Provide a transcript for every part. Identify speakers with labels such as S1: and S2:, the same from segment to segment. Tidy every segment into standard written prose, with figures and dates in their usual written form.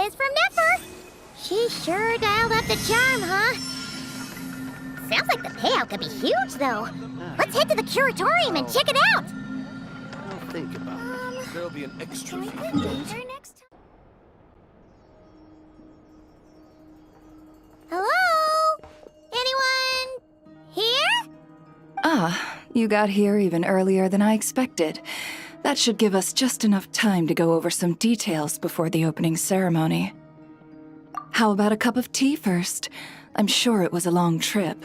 S1: is from Nefer. She sure dialed up the charm, huh? Sounds like the payout could be huge, though. Let's head to the curatorium and check it out.
S2: I'll think about it. There'll be an extra
S1: Can we
S2: fee
S1: find
S2: for
S1: danger
S2: that.
S1: next time? Hello? Anyone here?
S3: Ah, you got here even earlier than I expected. That should give us just enough time to go over some details before the opening ceremony. How about a cup of tea first? I'm sure it was a long trip.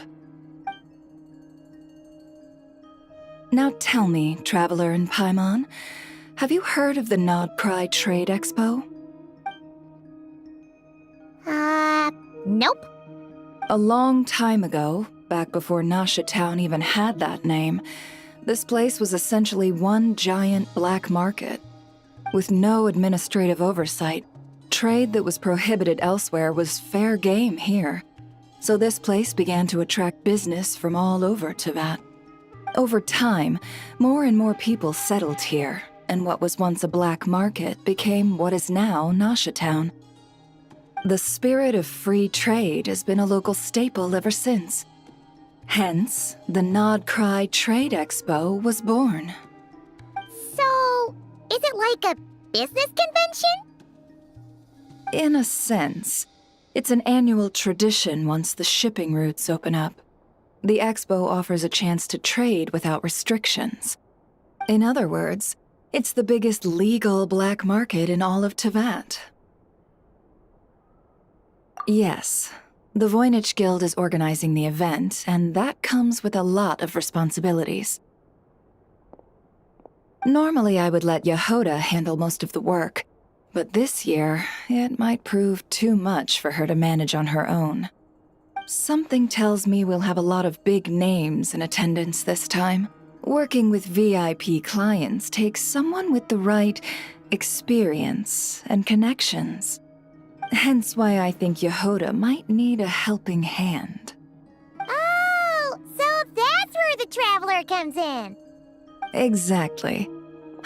S3: Now tell me, Traveler in Paimon, have you heard of the Nodcry Trade Expo?
S1: Nope.
S3: A long time ago, back before Nasha Town even had that name, this place was essentially one giant black market. With no administrative oversight, trade that was prohibited elsewhere was fair game here. So this place began to attract business from all over Teyvat. Over time, more and more people settled here, and what was once a black market became what is now Nasha Town. The spirit of free trade has been a local staple ever since. Hence, the Nodcry Trade Expo was born.
S1: So, is it like a business convention?
S3: In a sense, it's an annual tradition once the shipping routes open up. The expo offers a chance to trade without restrictions. In other words, it's the biggest legal black market in all of Teyvat. Yes, the Voynich Guild is organizing the event, and that comes with a lot of responsibilities. Normally I would let Yehoda handle most of the work, but this year, it might prove too much for her to manage on her own. Something tells me we'll have a lot of big names in attendance this time. Working with VIP clients takes someone with the right experience and connections. Hence why I think Yehoda might need a helping hand.
S1: Oh, so that's where the Traveler comes in.
S3: Exactly.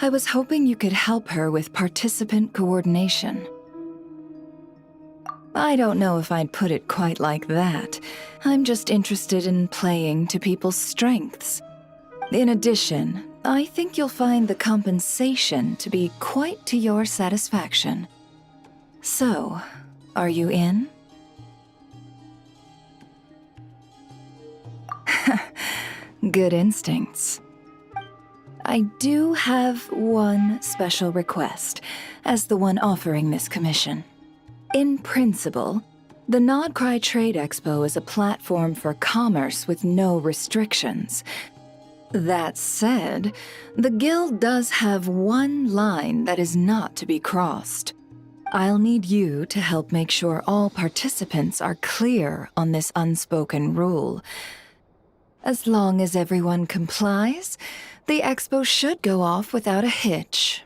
S3: I was hoping you could help her with participant coordination. I don't know if I'd put it quite like that. I'm just interested in playing to people's strengths. In addition, I think you'll find the compensation to be quite to your satisfaction. So, are you in? Good instincts. I do have one special request, as the one offering this commission. In principle, the Nodcry Trade Expo is a platform for commerce with no restrictions. That said, the Guild does have one line that is not to be crossed. I'll need you to help make sure all participants are clear on this unspoken rule. As long as everyone complies, the expo should go off without a hitch.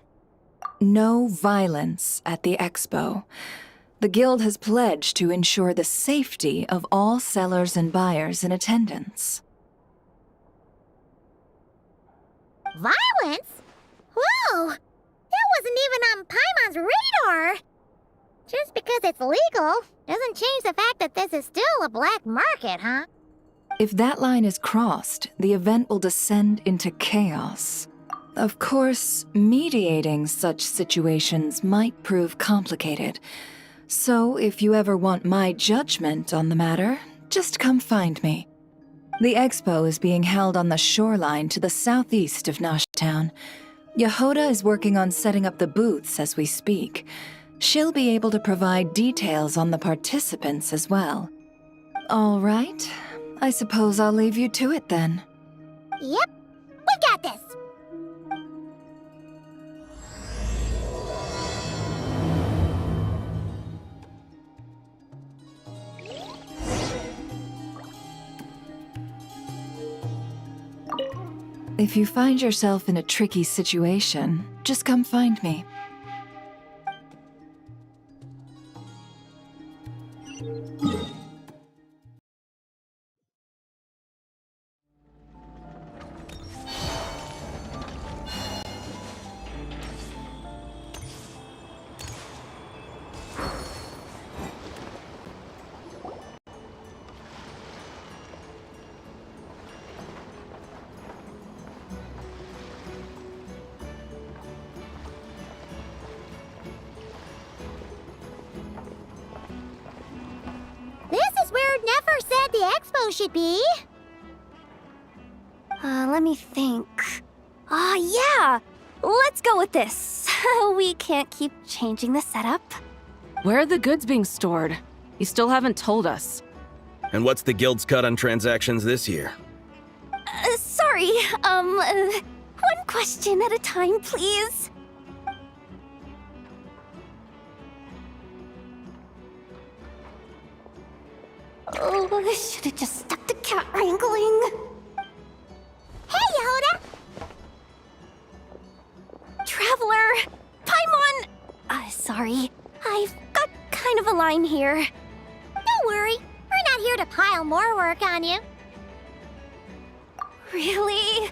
S3: No violence at the expo. The Guild has pledged to ensure the safety of all sellers and buyers in attendance.
S1: Violence? Whoa! That wasn't even on Paimon's radar! Just because it's legal doesn't change the fact that this is still a black market, huh?
S3: If that line is crossed, the event will descend into chaos. Of course, mediating such situations might prove complicated. So if you ever want my judgment on the matter, just come find me. The expo is being held on the shoreline to the southeast of Nasha Town. Yehoda is working on setting up the booths as we speak. She'll be able to provide details on the participants as well. All right, I suppose I'll leave you to it then.
S1: Yep, we got this!
S3: If you find yourself in a tricky situation, just come find me.
S1: info should be.
S4: Let me think. Yeah! Let's go with this. We can't keep changing the setup.
S5: Where are the goods being stored? You still haven't told us.
S6: And what's the guild's cut on transactions this year?
S4: Sorry, one question at a time, please. Oh, I should have just stuck to cat wrangling.
S1: Hey, Yehuda!
S4: Traveler! Paimon! Sorry. I've got kind of a line here.
S1: Don't worry. We're not here to pile more work on you.
S4: Really?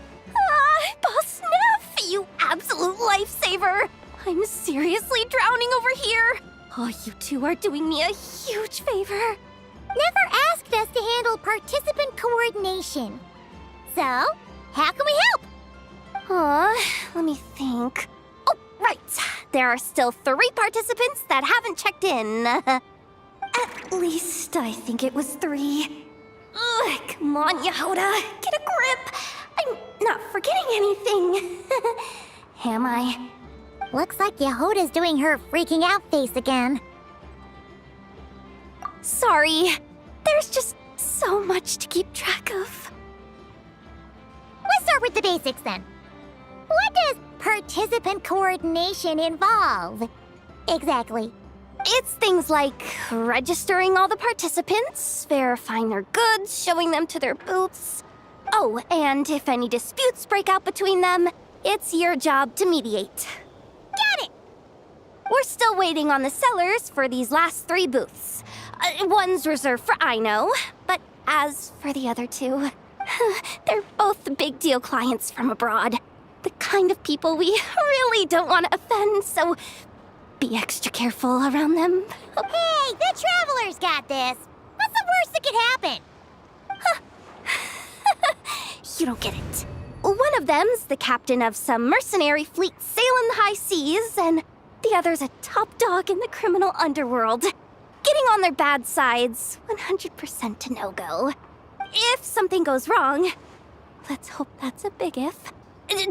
S4: Boss Neff, you absolute lifesaver! I'm seriously drowning over here. Oh, you two are doing me a huge favor.
S1: Never asked us to handle participant coordination. So, how can we help?
S4: Let me think. Oh, right. There are still 3 participants that haven't checked in. At least I think it was 3. Ugh, come on, Yehuda. Get a grip. I'm not forgetting anything. Am I?
S1: Looks like Yehuda's doing her freaking out face again.
S4: Sorry. There's just so much to keep track of.
S1: Let's start with the basics then. What does participant coordination involve? Exactly.
S4: It's things like registering all the participants, verifying their goods, showing them to their booths. Oh, and if any disputes break out between them, it's your job to mediate.
S1: Got it!
S4: We're still waiting on the sellers for these last 3 booths. One's reserved for Ino, but as for the other 2, they're both big deal clients from abroad. The kind of people we really don't want to offend, so be extra careful around them.
S1: Hey, the Traveler's got this. What's the worst that could happen?
S4: You don't get it. One of them's the captain of some mercenary fleet sailing the high seas, and the other's a top dog in the criminal underworld. Getting on their bad sides, 100% a no-go. If something goes wrong, let's hope that's a big if,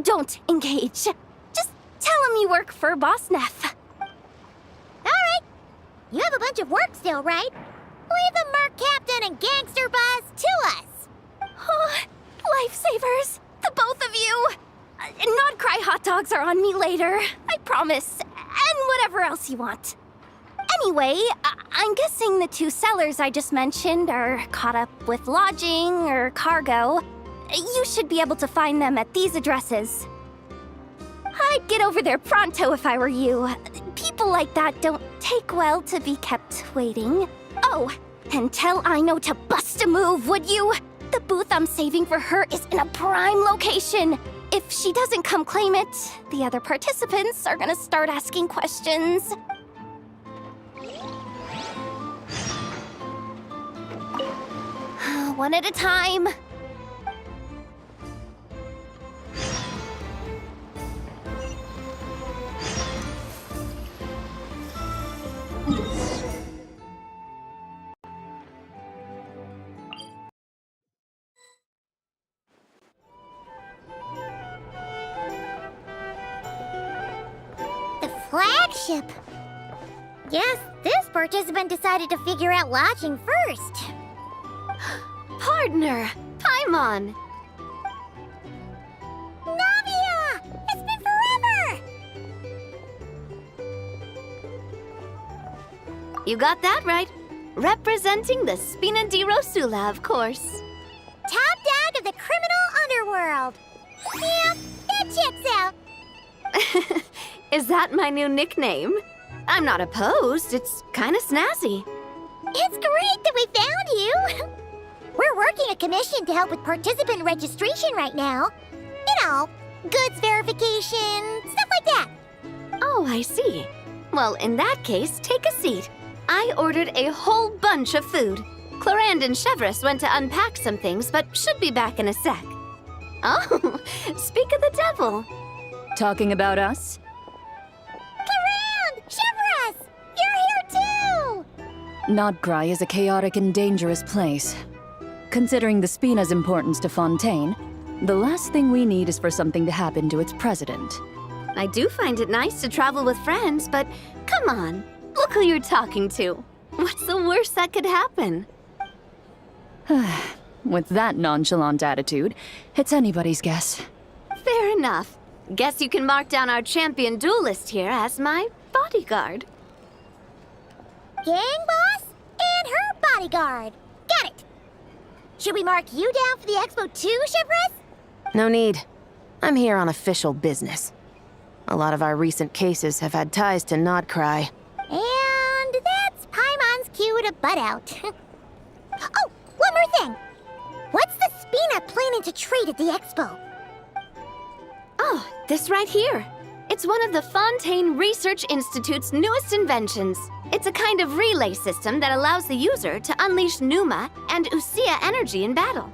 S4: don't engage. Just tell him you work for Boss Neff.
S1: Alright. You have a bunch of work still, right? Leave the Merc Captain and Gangster Buzz to us.
S4: Oh, lifesavers, the both of you. Not cry hot dogs are on me later, I promise. And whatever else you want. Anyway, I'm guessing the 2 sellers I just mentioned are caught up with lodging or cargo. You should be able to find them at these addresses. I'd get over there pronto if I were you. People like that don't take well to be kept waiting. Oh, and tell Ino to bust a move, would you? The booth I'm saving for her is in a prime location. If she doesn't come claim it, the other participants are gonna start asking questions. One at a time.
S1: The flagship. Guess this participant decided to figure out lodging first.
S4: Partner, Paimon.
S1: Navia! It's been forever!
S4: You got that right. Representing the Spina di Rosula, of course.
S1: Top dog of the criminal underworld. Yeah, that checks out.
S4: Is that my new nickname? I'm not opposed. It's kind of snazzy.
S1: It's great that we found you. We're working a commission to help with participant registration right now. You know, goods verification, stuff like that.
S4: Oh, I see. Well, in that case, take a seat. I ordered a whole bunch of food. Clorand and Chevreuse went to unpack some things, but should be back in a sec. Oh, speak of the devil.
S3: Talking about us?
S1: Clorand! Chevreuse! You're here too!
S3: Nodcry is a chaotic and dangerous place.
S7: considering the Spina's importance to Fontaine, the last thing we need is for something to happen to its president.
S4: I do find it nice to travel with friends, but come on, look who you're talking to. What's the worst that could happen?
S7: With that nonchalant attitude, it's anybody's guess.
S4: Fair enough. Guess you can mark down our champion duelist here as my bodyguard.
S1: Gang boss and her bodyguard. Got it. Should we mark you down for the expo too, Shivers?
S8: No need. I'm here on official business. A lot of our recent cases have had ties to Nodcry.
S1: And that's Paimon's cue to butt out. Oh, one more thing. What's the Spina planning to trade at the expo?
S4: Oh, this right here. It's one of the Fontaine Research Institute's newest inventions. It's a kind of relay system that allows the user to unleash Pneuma and Usia energy in battle.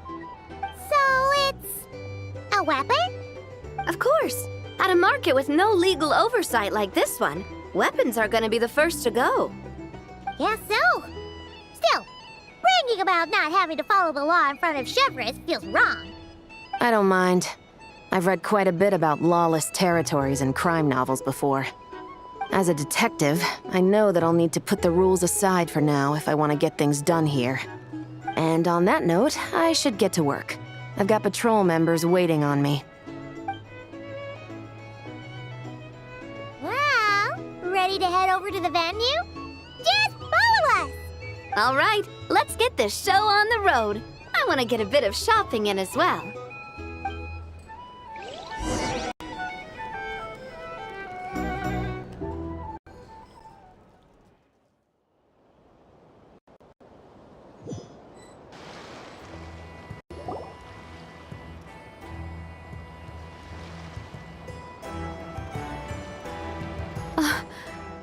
S1: So it's a weapon?
S4: Of course. At a market with no legal oversight like this one, weapons are gonna be the first to go.
S1: Guess so. Still, bragging about not having to follow the law in front of Chevres feels wrong.
S8: I don't mind. I've read quite a bit about lawless territories and crime novels before. As a detective, I know that I'll need to put the rules aside for now if I want to get things done here. And on that note, I should get to work. I've got patrol members waiting on me.
S1: Well, ready to head over to the venue? Just follow us!
S4: All right, let's get this show on the road. I want to get a bit of shopping in as well.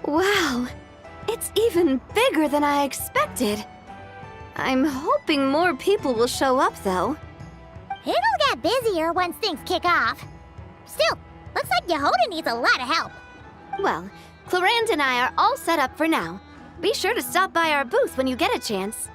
S4: Wow, it's even bigger than I expected. I'm hoping more people will show up, though.
S1: It'll get busier once things kick off. Still, looks like Yehuda needs a lot of help.
S4: Well, Clarand and I are all set up for now. Be sure to stop by our booth when you get a chance.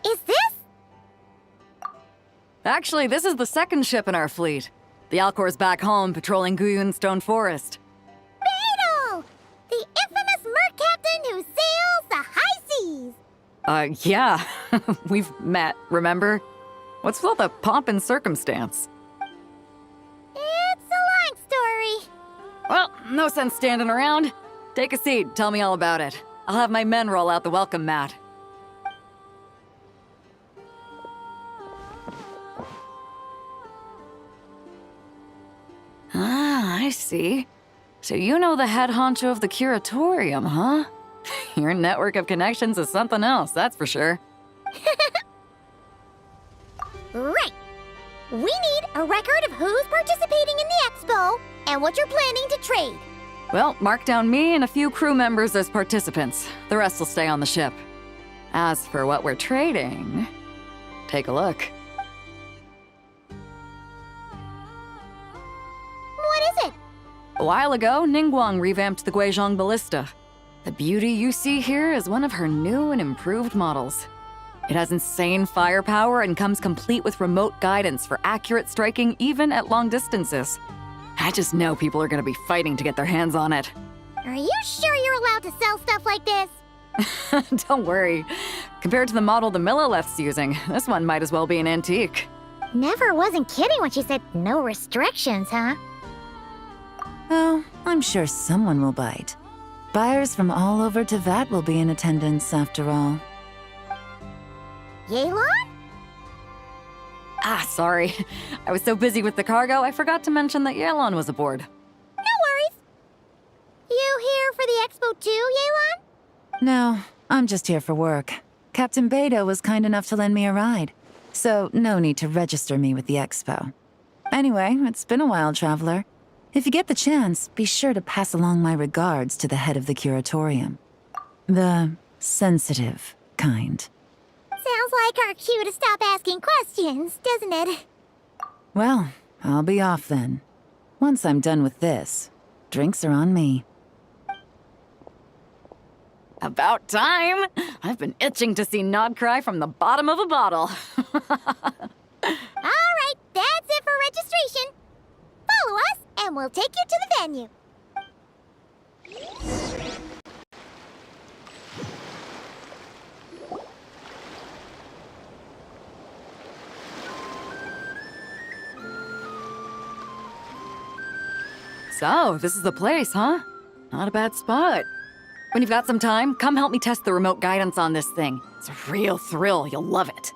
S1: Is this?
S5: Actually, this is the second ship in our fleet. The Alcor's back home patrolling Guyunstone Forest.
S1: Beetle! The infamous merc captain who sails the high seas!
S5: Yeah. We've met, remember? What's with all the pomp and circumstance?
S1: It's a long story.
S5: Well, no sense standing around. Take a seat, tell me all about it. I'll have my men roll out the welcome mat. I see. So you know the head honcho of the curatorium, huh? Your network of connections is something else, that's for sure.
S1: Right. We need a record of who's participating in the expo and what you're planning to trade.
S5: Well, mark down me and a few crew members as participants. The rest will stay on the ship. As for what we're trading, take a look.
S1: What is it?
S5: A while ago, Ningguang revamped the Guizhong Ballista. The beauty you see here is one of her new and improved models. It has insane firepower and comes complete with remote guidance for accurate striking even at long distances. I just know people are gonna be fighting to get their hands on it.
S1: Are you sure you're allowed to sell stuff like this?
S5: Don't worry. Compared to the model the Millileth's using, this one might as well be an antique.
S1: Never wasn't kidding when she said no restrictions, huh?
S3: Oh, I'm sure someone will bite. Buyers from all over Teyvat will be in attendance, after all.
S1: Yelan?
S5: Ah, sorry. I was so busy with the cargo, I forgot to mention that Yelan was aboard.
S1: No worries. You here for the expo too, Yelan?
S3: No, I'm just here for work. Captain Beidou was kind enough to lend me a ride, so no need to register me with the expo. Anyway, it's been a while, Traveler. If you get the chance, be sure to pass along my regards to the head of the curatorium. The sensitive kind.
S1: Sounds like our cue to stop asking questions, doesn't it?
S3: Well, I'll be off then. Once I'm done with this, drinks are on me.
S5: About time! I've been itching to see Nod cry from the bottom of a bottle.
S1: All right, that's it for registration. Follow us, and we'll take you to the venue.
S5: So, this is the place, huh? Not a bad spot. When you've got some time, come help me test the remote guidance on this thing. It's a real thrill, you'll love it.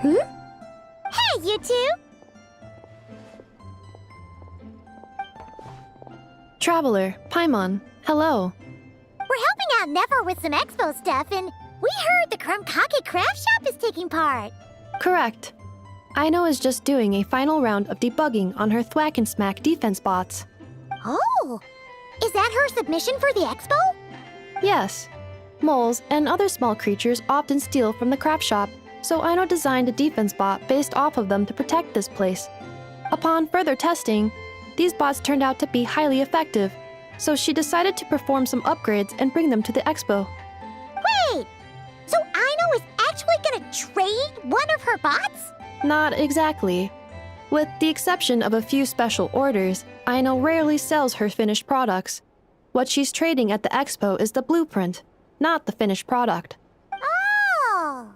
S1: Hey, you two!
S9: Traveler, Paimon, hello.
S1: We're helping out Never with some expo stuff, and we heard the Krumkake craft shop is taking part.
S9: Correct. Aino is just doing a final round of debugging on her Thwack and Smack defense bots.
S1: Oh! Is that her submission for the expo?
S9: Yes. Moles and other small creatures often steal from the craft shop, so Aino designed a defense bot based off of them to protect this place. Upon further testing, these bots turned out to be highly effective, so she decided to perform some upgrades and bring them to the expo.
S1: Wait! So Aino is actually gonna trade one of her bots?
S9: Not exactly. With the exception of a few special orders, Aino rarely sells her finished products. What she's trading at the expo is the blueprint, not the finished product.
S1: Oh!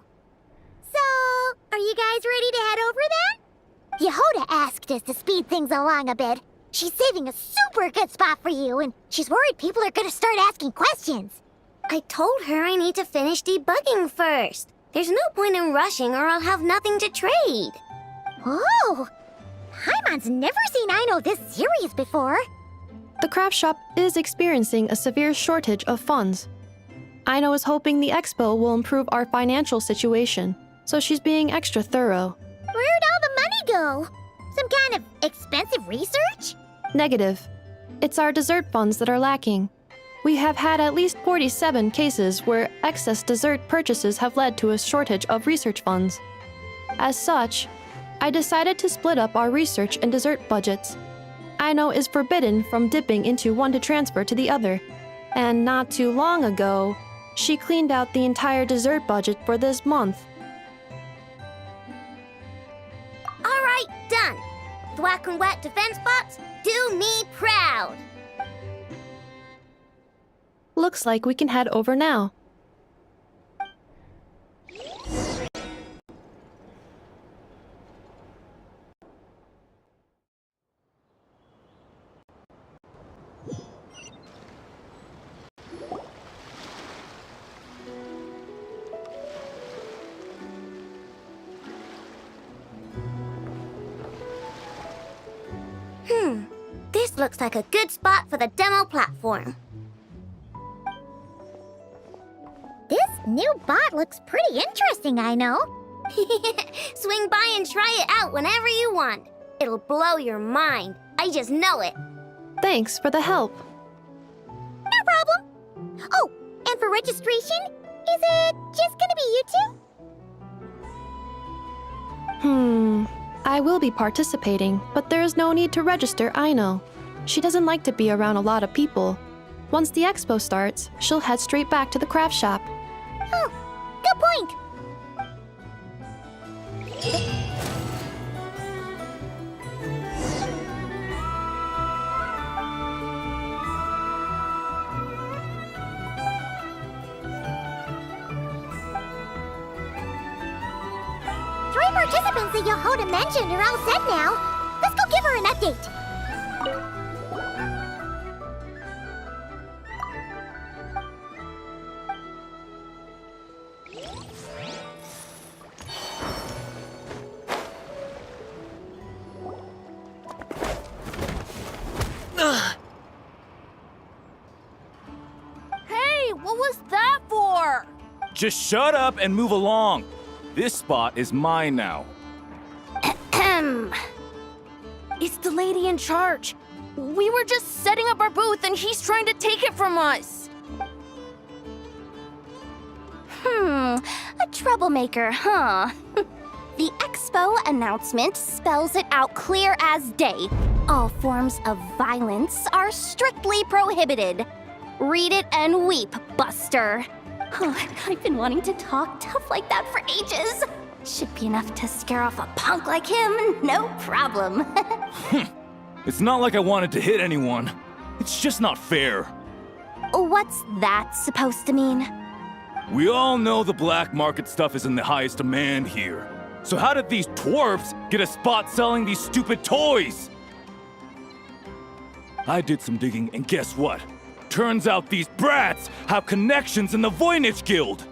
S1: So, are you guys ready to head over then? Yehoda asked us to speed things along a bit. She's saving a super good spot for you, and she's worried people are gonna start asking questions.
S4: I told her I need to finish debugging first. There's no point in rushing or I'll have nothing to trade.
S1: Oh! Paimon's never seen Aino this serious before.
S9: The craft shop is experiencing a severe shortage of funds. Aino is hoping the expo will improve our financial situation, so she's being extra thorough.
S1: Where'd all the money go? Some kind of expensive research?
S9: Negative. It's our dessert funds that are lacking. We have had at least 47 cases where excess dessert purchases have led to a shortage of research funds. As such, I decided to split up our research and dessert budgets. Aino is forbidden from dipping into one to transfer to the other, and not too long ago, she cleaned out the entire dessert budget for this month.
S4: All right, done. Thwack and whack defense bots, do me proud.
S9: Looks like we can head over now.
S4: This looks like a good spot for the demo platform.
S1: This new bot looks pretty interesting, I know.
S4: Swing by and try it out whenever you want. It'll blow your mind. I just know it.
S9: Thanks for the help.
S1: No problem. Oh, and for registration, is it just gonna be you two?
S9: I will be participating, but there is no need to register, Aino. She doesn't like to be around a lot of people. Once the expo starts, she'll head straight back to the craft shop.
S1: Oh, good point. Three participants that Yehoda mentioned are all set now. Let's go give her an update.
S10: Hey, what was that for?
S11: Just shut up and move along. This spot is mine now.
S10: It's the lady in charge. We were just setting up our booth and he's trying to take it from us.
S4: A troublemaker, huh? The expo announcement spells it out clear as day. All forms of violence are strictly prohibited. Read it and weep, Buster. I've been wanting to talk tough like that for ages. Should be enough to scare off a punk like him, no problem.
S11: It's not like I wanted to hit anyone. It's just not fair.
S4: What's that supposed to mean?
S11: We all know the black market stuff is in the highest demand here. So how did these dwarfs get a spot selling these stupid toys? I did some digging, and guess what? Turns out these brats have connections in the Voynich Guild.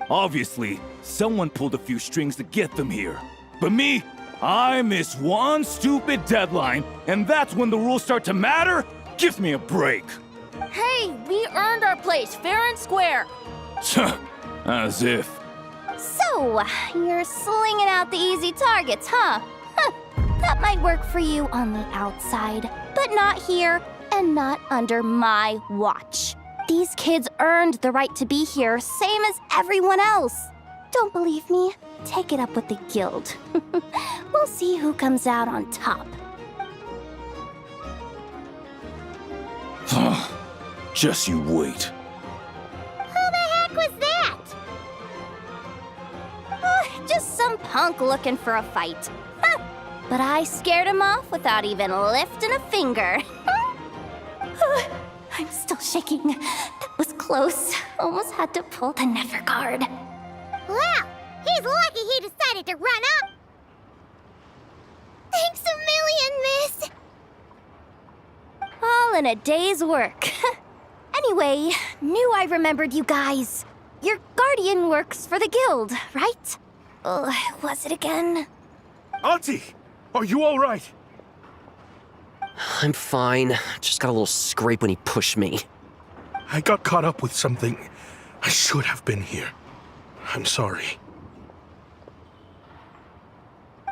S11: Obviously, someone pulled a few strings to get them here. But me, I miss one stupid deadline, and that's when the rules start to matter? Give me a break.
S10: Hey, we earned our place fair and square.
S11: As if.
S4: So, you're slinging out the easy targets, huh? That might work for you on the outside, but not here and not under my watch. These kids earned the right to be here, same as everyone else. Don't believe me? Take it up with the guild. We'll see who comes out on top.
S11: Just you wait.
S1: Who the heck was that?
S4: Just some punk looking for a fight. Huh. But I scared him off without even lifting a finger. I'm still shaking. That was close. Almost had to pull the Never guard.
S1: Well, he's lucky he decided to run up. Thanks a million, miss.
S4: All in a day's work. Anyway, knew I remembered you guys. Your guardian works for the guild, right? Was it again?
S2: Auntie! Are you alright?
S12: I'm fine. Just got a little scrape when he pushed me.
S13: I got caught up with something. I should have been here. I'm sorry.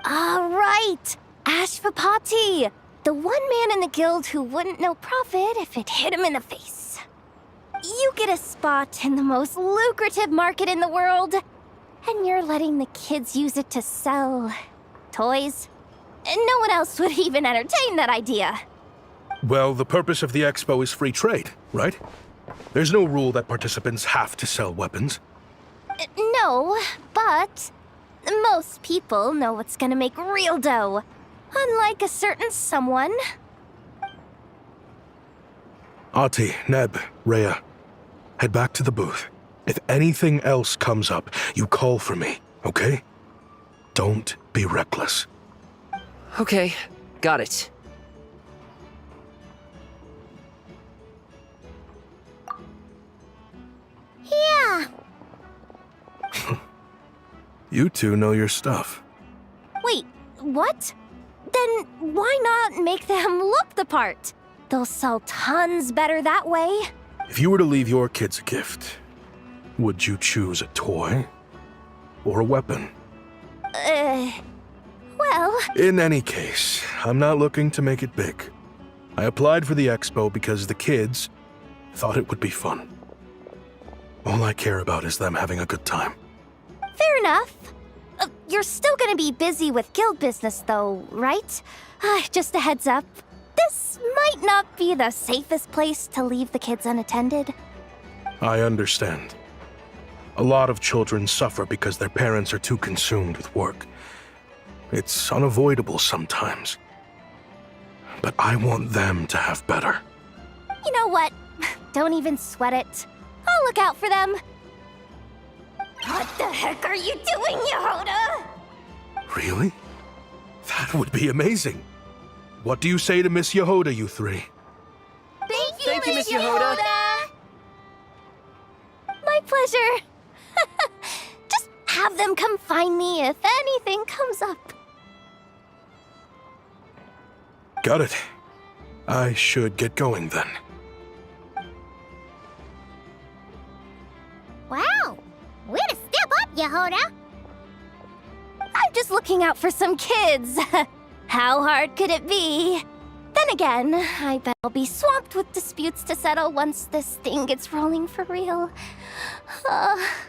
S4: All right, Ashvapati. The one man in the guild who wouldn't know profit if it hit him in the face. You get a spot in the most lucrative market in the world, and you're letting the kids use it to sell toys. And no one else would even entertain that idea.
S13: Well, the purpose of the expo is free trade, right? There's no rule that participants have to sell weapons.
S4: No, but most people know what's gonna make real dough. Unlike a certain someone.
S13: Ati, Neb, Rhea, head back to the booth. If anything else comes up, you call for me, okay? Don't be reckless.
S12: Okay, got it.
S1: Yeah.
S13: You two know your stuff.
S4: Wait, what? Then why not make them look the part? They'll sell tons better that way.
S13: If you were to leave your kids a gift, would you choose a toy or a weapon?
S4: Well...
S13: In any case, I'm not looking to make it big. I applied for the expo because the kids thought it would be fun. All I care about is them having a good time.
S4: Fair enough. You're still gonna be busy with guild business though, right? Just a heads up. This might not be the safest place to leave the kids unattended.
S13: I understand. A lot of children suffer because their parents are too consumed with work. It's unavoidable sometimes. But I want them to have better.
S4: You know what? Don't even sweat it. I'll look out for them. What the heck are you doing, Yehoda?
S13: Really? That would be amazing. What do you say to Miss Yehoda, you three?
S4: Thank you, Miss Yehoda. My pleasure. Just have them come find me if anything comes up.
S13: Got it. I should get going then.
S1: Wow. Way to step up, Yehoda.
S4: I'm just looking out for some kids. How hard could it be? Then again, I bet I'll be swamped with disputes to settle once this thing gets rolling for real.
S1: Relax,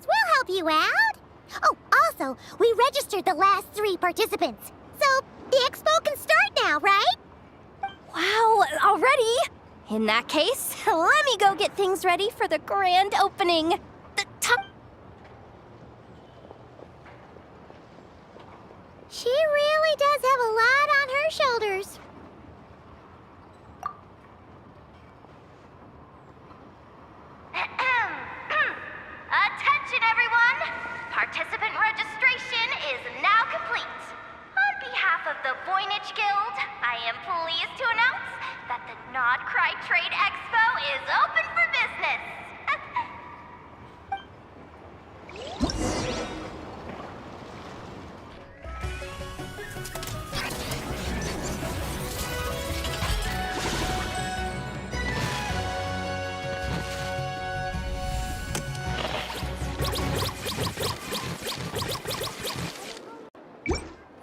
S1: we'll help you out. Oh, also, we registered the last 3 participants. So, the expo can start now, right?
S4: Wow, already? In that case, let me go get things ready for the grand opening.
S1: She really does have a lot on her shoulders.
S4: Attention, everyone! Participant registration is now complete. On behalf of the Voynich Guild, I am pleased to announce that the Nod Cry Trade Expo is open for business.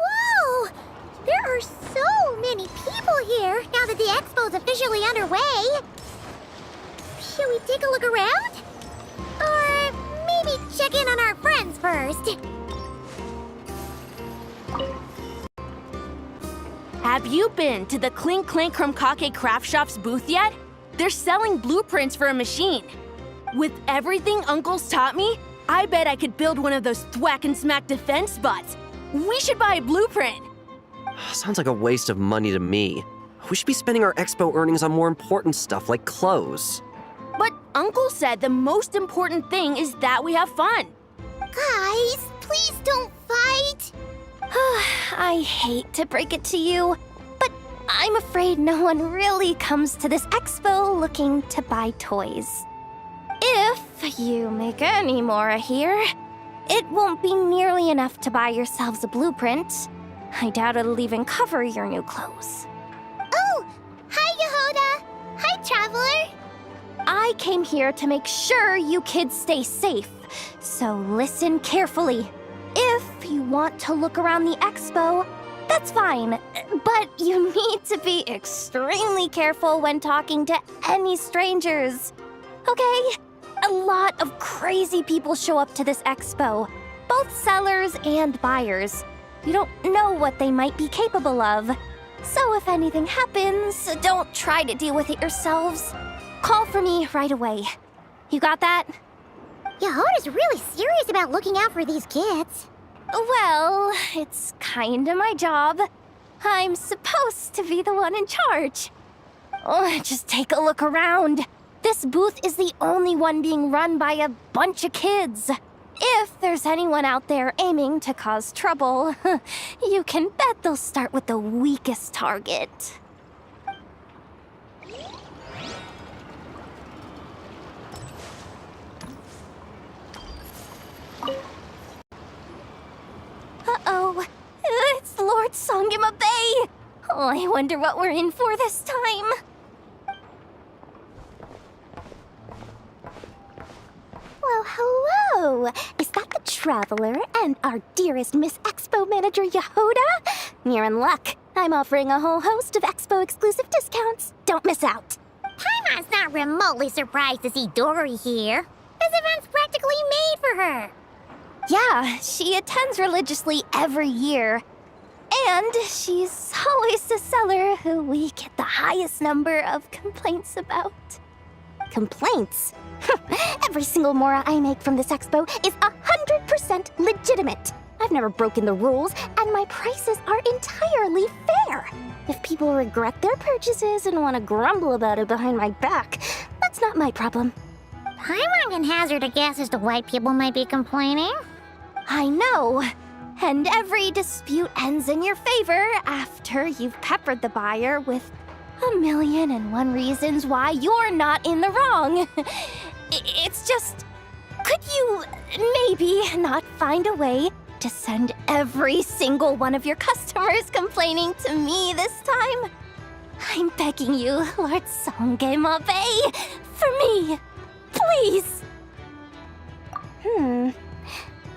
S1: Whoa! There are so many people here now that the expo's officially underway. Should we take a look around? Or maybe check in on our friends first?
S10: Have you been to the Clink Clank Krumkake Craft Shop's booth yet? They're selling blueprints for a machine. With everything Uncle's taught me, I bet I could build one of those thwack and smack defense bots. We should buy a blueprint.
S12: Sounds like a waste of money to me. We should be spending our expo earnings on more important stuff like clothes.
S10: But Uncle said the most important thing is that we have fun.
S1: Guys, please don't fight.
S4: I hate to break it to you, but I'm afraid no one really comes to this expo looking to buy toys. If you make any more here, it won't be nearly enough to buy yourselves a blueprint. I doubt it'll even cover your new clothes.
S1: Oh, hi, Yehuda. Hi, Traveler.
S4: I came here to make sure you kids stay safe, so listen carefully. If you want to look around the expo, that's fine, but you need to be extremely careful when talking to any strangers. Okay? A lot of crazy people show up to this expo, both sellers and buyers. You don't know what they might be capable of. So if anything happens, don't try to deal with it yourselves. Call for me right away. You got that?
S1: Yehuda's really serious about looking out for these kids.
S4: Well, it's kinda my job. I'm supposed to be the one in charge. Oh, just take a look around. This booth is the only one being run by a bunch of kids. If there's anyone out there aiming to cause trouble, you can bet they'll start with the weakest target. Uh-oh, it's Lord Songima Bay! Oh, I wonder what we're in for this time. Well, hello! Is that the Traveler and our dearest Miss Expo Manager Yehuda? You're in luck. I'm offering a whole host of Expo-exclusive discounts. Don't miss out.
S1: Paimon's not remotely surprised to see Dory here. This event's practically made for her.
S4: Yeah, she attends religiously every year. And she's always the seller who we get the highest number of complaints about. Complaints? Every single mora I make from this expo is 100% legitimate. I've never broken the rules, and my prices are entirely fair. If people regret their purchases and want to grumble about it behind my back, that's not my problem.
S1: Paimon can hazard a guess as to why people might be complaining.
S4: I know. And every dispute ends in your favor after you've peppered the buyer with 1,000,001 reasons why you're not in the wrong. It's just, could you maybe not find a way to send every single one of your customers complaining to me this time? I'm begging you, Lord Songema Bay, for me, please.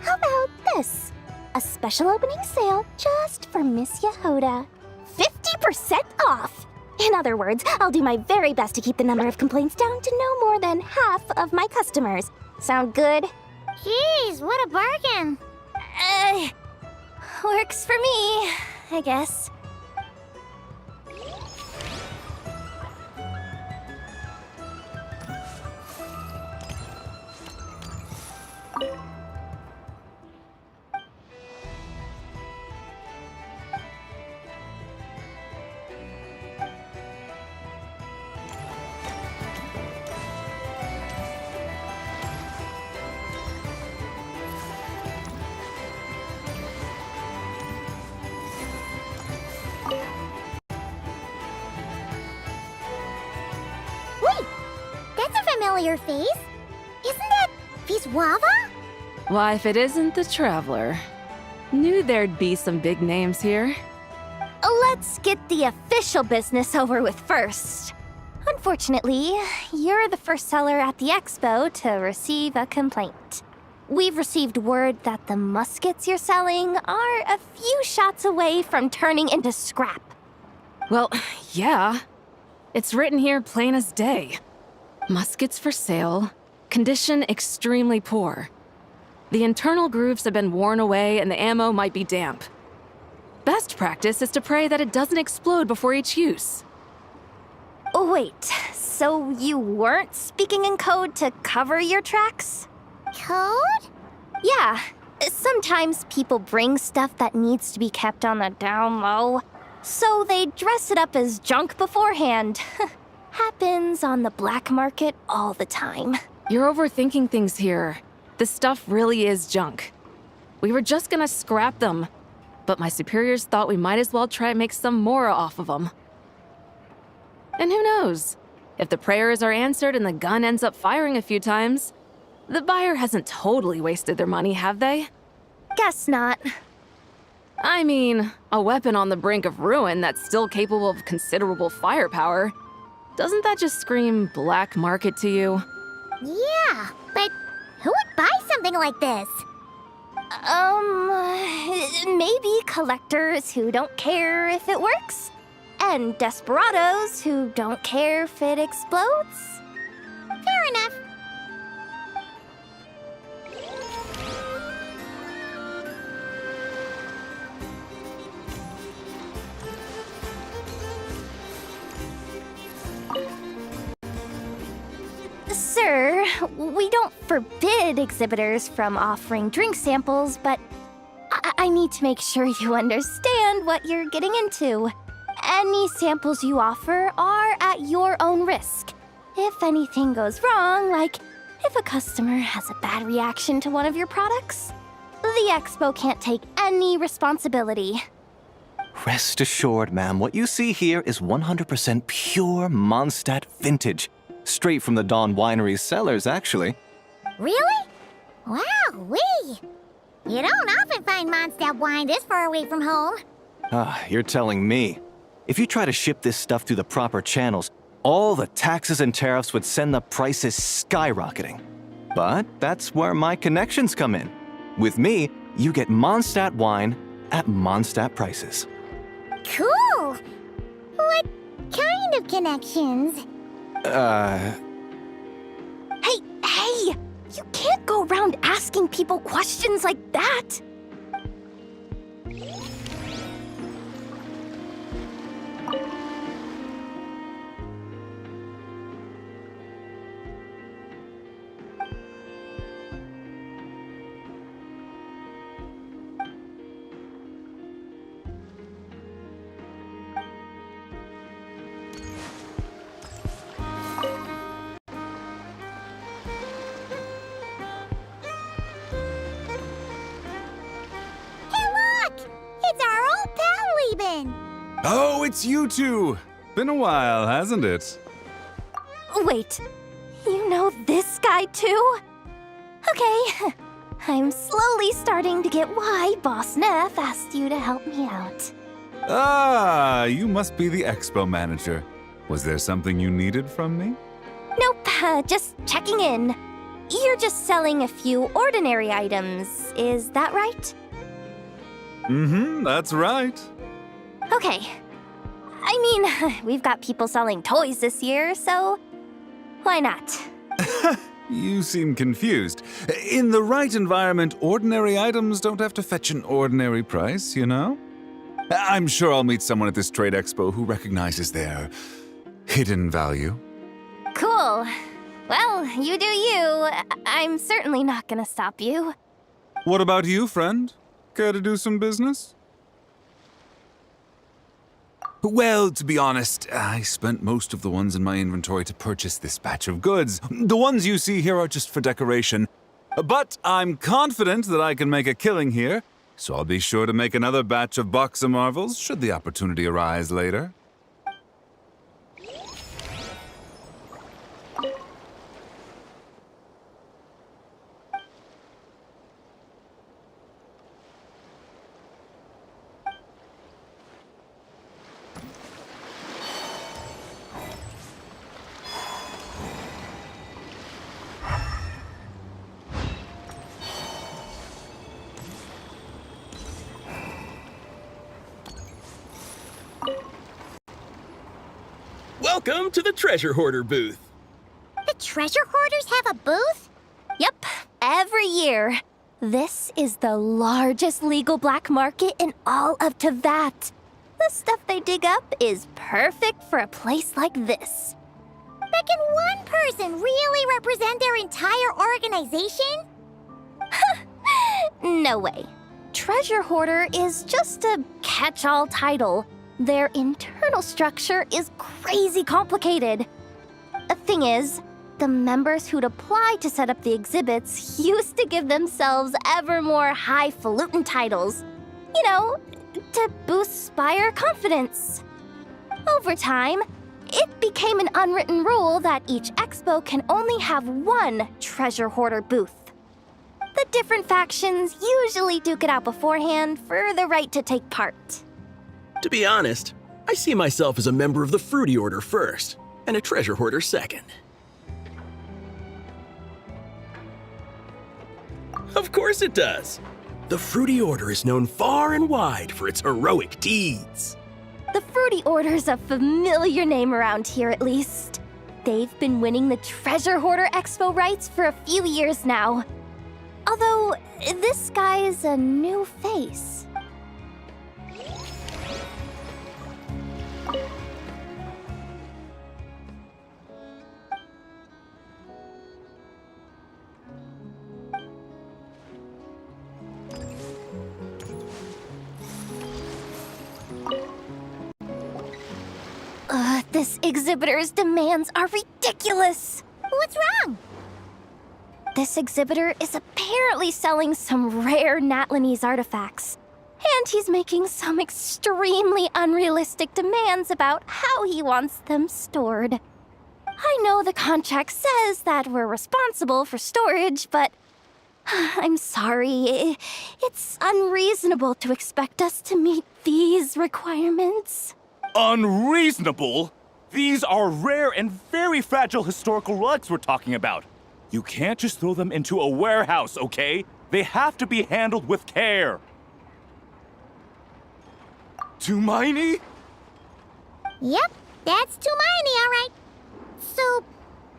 S4: How about this? A special opening sale just for Miss Yehuda. 50% off! In other words, I'll do my very best to keep the number of complaints down to no more than half of my customers. Sound good?
S1: Jeez, what a bargain.
S4: Works for me, I guess.
S1: Wait, that's a familiar face. Isn't that Viswava?
S7: Why, if it isn't the Traveler. Knew there'd be some big names here.
S4: Let's get the official business over with first. Unfortunately, you're the first seller at the expo to receive a complaint. We've received word that the muskets you're selling are a few shots away from turning into scrap.
S7: Well, yeah. It's written here plain as day. Muskets for sale. Condition extremely poor. The internal grooves have been worn away and the ammo might be damp. Best practice is to pray that it doesn't explode before each use.
S4: Oh, wait, so you weren't speaking in code to cover your tracks?
S1: Code?
S4: Yeah, sometimes people bring stuff that needs to be kept on the down low, so they dress it up as junk beforehand. Happens on the black market all the time.
S7: You're overthinking things here. This stuff really is junk. We were just gonna scrap them, but my superiors thought we might as well try and make some more off of them. And who knows? If the prayers are answered and the gun ends up firing a few times, the buyer hasn't totally wasted their money, have they?
S4: Guess not.
S7: I mean, a weapon on the brink of ruin that's still capable of considerable firepower. Doesn't that just scream black market to you?
S1: Yeah, but who would buy something like this?
S4: Maybe collectors who don't care if it works, and desperados who don't care if it explodes.
S1: Fair enough.
S4: Sir, we don't forbid exhibitors from offering drink samples, but I need to make sure you understand what you're getting into. Any samples you offer are at your own risk. If anything goes wrong, like if a customer has a bad reaction to one of your products, the expo can't take any responsibility.
S14: Rest assured, ma'am, what you see here is 100% pure Mondstadt vintage. Straight from the Dawn Winery's cellars, actually.
S1: Really? Wow-wee! You don't often find Mondstadt wine this far away from home.
S14: Ah, you're telling me. If you try to ship this stuff through the proper channels, all the taxes and tariffs would send the prices skyrocketing. But that's where my connections come in. With me, you get Mondstadt wine at Mondstadt prices.
S1: Cool! What kind of connections?
S4: Hey! You can't go around asking people questions like that!
S15: Oh, it's you two! Been a while, hasn't it?
S4: Wait, you know this guy too? Okay, I'm slowly starting to get why Boss Neff asked you to help me out.
S15: Ah, you must be the expo manager. Was there something you needed from me?
S4: Nope, just checking in. You're just selling a few ordinary items, is that right?
S15: Mm-hmm, that's right.
S4: Okay. I mean, we've got people selling toys this year, so why not?
S15: You seem confused. In the right environment, ordinary items don't have to fetch an ordinary price, you know? I'm sure I'll meet someone at this trade expo who recognizes their hidden value.
S4: Cool. Well, you do you. I'm certainly not gonna stop you.
S15: What about you, friend? Care to do some business? Well, to be honest, I spent most of the ones in my inventory to purchase this batch of goods. The ones you see here are just for decoration. But I'm confident that I can make a killing here, so I'll be sure to make another batch of Box of Marvels should the opportunity arise later.
S6: Welcome to the Treasure Hoarder booth.
S1: The treasure hoarders have a booth?
S4: Yep, every year. This is the largest legal black market in all of Teyvat. The stuff they dig up is perfect for a place like this.
S1: But can one person really represent their entire organization?
S4: No way. Treasure Hoarder is just a catch-all title. Their internal structure is crazy complicated. The thing is, the members who'd apply to set up the exhibits used to give themselves ever more highfalutin titles. You know, to boost Spire confidence. Over time, it became an unwritten rule that each expo can only have one Treasure Hoarder booth. The different factions usually duke it out beforehand for the right to take part.
S6: To be honest, I see myself as a member of the Fruity Order first, and a Treasure Hoarder second. Of course it does. The Fruity Order is known far and wide for its heroic deeds.
S4: The Fruity Order's a familiar name around here, at least. They've been winning the Treasure Hoarder Expo rights for a few years now. Although, this guy's a new face. This exhibitor's demands are ridiculous.
S1: What's wrong?
S4: This exhibitor is apparently selling some rare Natlanese artifacts. And he's making some extremely unrealistic demands about how he wants them stored. I know the contract says that we're responsible for storage, but I'm sorry. It's unreasonable to expect us to meet these requirements.
S11: Unreasonable? These are rare and very fragile historical relics we're talking about. You can't just throw them into a warehouse, okay? They have to be handled with care. Tumaini?
S1: Yep, that's Tumaini, all right. So,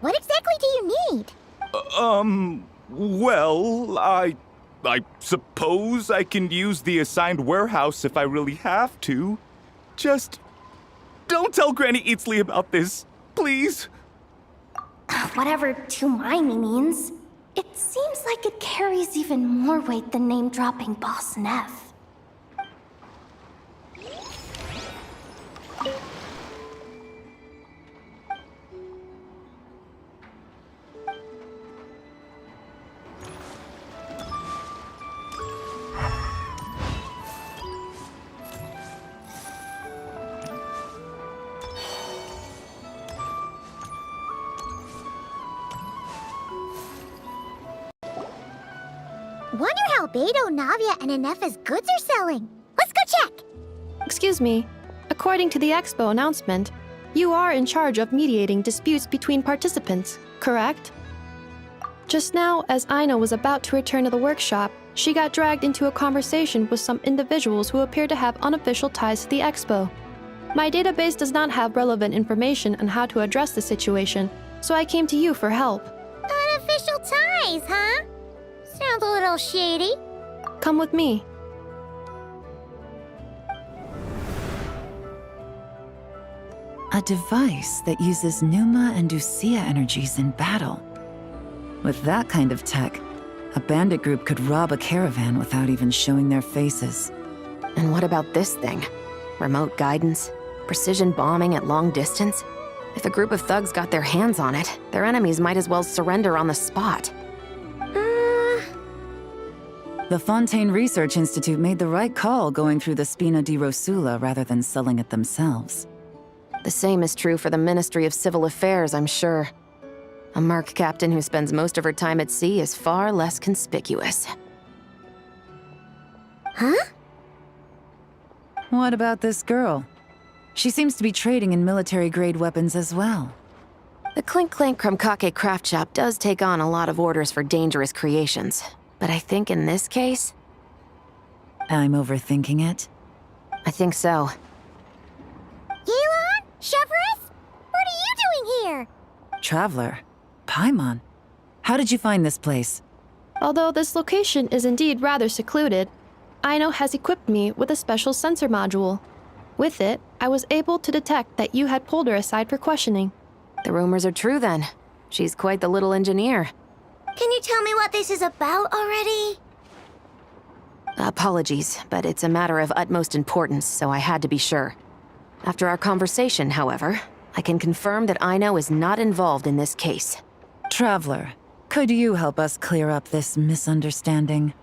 S1: what exactly do you need?
S11: Well, I suppose I can use the assigned warehouse if I really have to. Just don't tell Granny Eatsley about this, please.
S4: Whatever Tumaini means, it seems like it carries even more weight than name-dropping Boss Neff.
S1: Wonder how Beto, Navia, and Ineffa's goods are selling. Let's go check!
S9: Excuse me. According to the expo announcement, you are in charge of mediating disputes between participants, correct? Just now, as Aina was about to return to the workshop, she got dragged into a conversation with some individuals who appear to have unofficial ties to the expo. My database does not have relevant information on how to address the situation, so I came to you for help.
S1: Unofficial ties, huh? Sounds a little shady.
S9: Come with me.
S16: A device that uses Pneuma and Ducia energies in battle. With that kind of tech, a bandit group could rob a caravan without even showing their faces.
S8: And what about this thing? Remote guidance? Precision bombing at long distance? If a group of thugs got their hands on it, their enemies might as well surrender on the spot.
S16: The Fontaine Research Institute made the right call going through the Spina di Rosula rather than selling it themselves.
S8: The same is true for the Ministry of Civil Affairs, I'm sure. A merc captain who spends most of her time at sea is far less conspicuous.
S1: Huh?
S16: What about this girl? She seems to be trading in military-grade weapons as well.
S8: The Clink Clank Krumkake craft shop does take on a lot of orders for dangerous creations. But I think in this case...
S16: I'm overthinking it?
S8: I think so.
S1: Yelan? Chevrolet? What are you doing here?
S16: Traveler? Paimon? How did you find this place?
S9: Although this location is indeed rather secluded, Aino has equipped me with a special sensor module. With it, I was able to detect that you had pulled her aside for questioning.
S8: The rumors are true then. She's quite the little engineer.
S1: Can you tell me what this is about already?
S8: Apologies, but it's a matter of utmost importance, so I had to be sure. After our conversation, however, I can confirm that Aino is not involved in this case.
S16: Traveler, could you help us clear up this misunderstanding?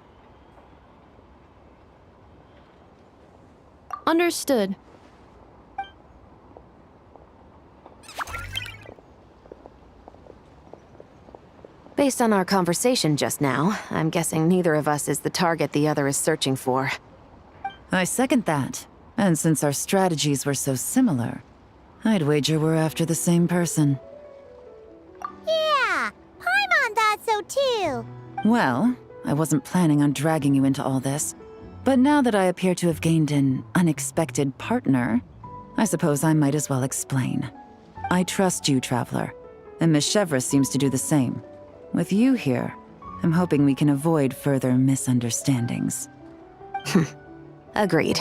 S9: Understood.
S8: Based on our conversation just now, I'm guessing neither of us is the target the other is searching for.
S16: I second that. And since our strategies were so similar, I'd wager we're after the same person.
S1: Yeah, Paimon thought so too.
S16: Well, I wasn't planning on dragging you into all this, but now that I appear to have gained an unexpected partner, I suppose I might as well explain. I trust you, Traveler, and Miss Chevres seems to do the same. With you here, I'm hoping we can avoid further misunderstandings.
S8: Agreed.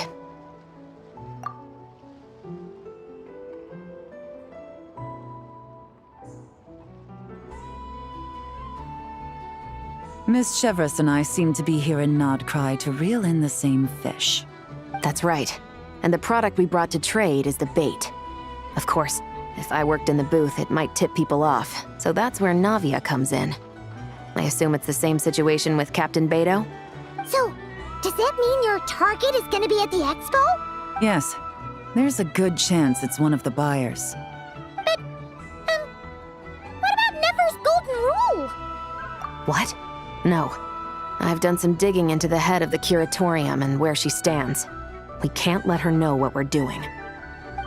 S16: Miss Chevres and I seem to be here in Nodcry to reel in the same fish.
S8: That's right. And the product we brought to trade is the bait. Of course, if I worked in the booth, it might tip people off, so that's where Navia comes in. I assume it's the same situation with Captain Beto?
S1: So, does that mean your target is gonna be at the expo?
S16: Yes, there's a good chance it's one of the buyers.
S1: But, what about Nefer's golden rule?
S8: What? No. I've done some digging into the head of the curatorium and where she stands. We can't let her know what we're doing.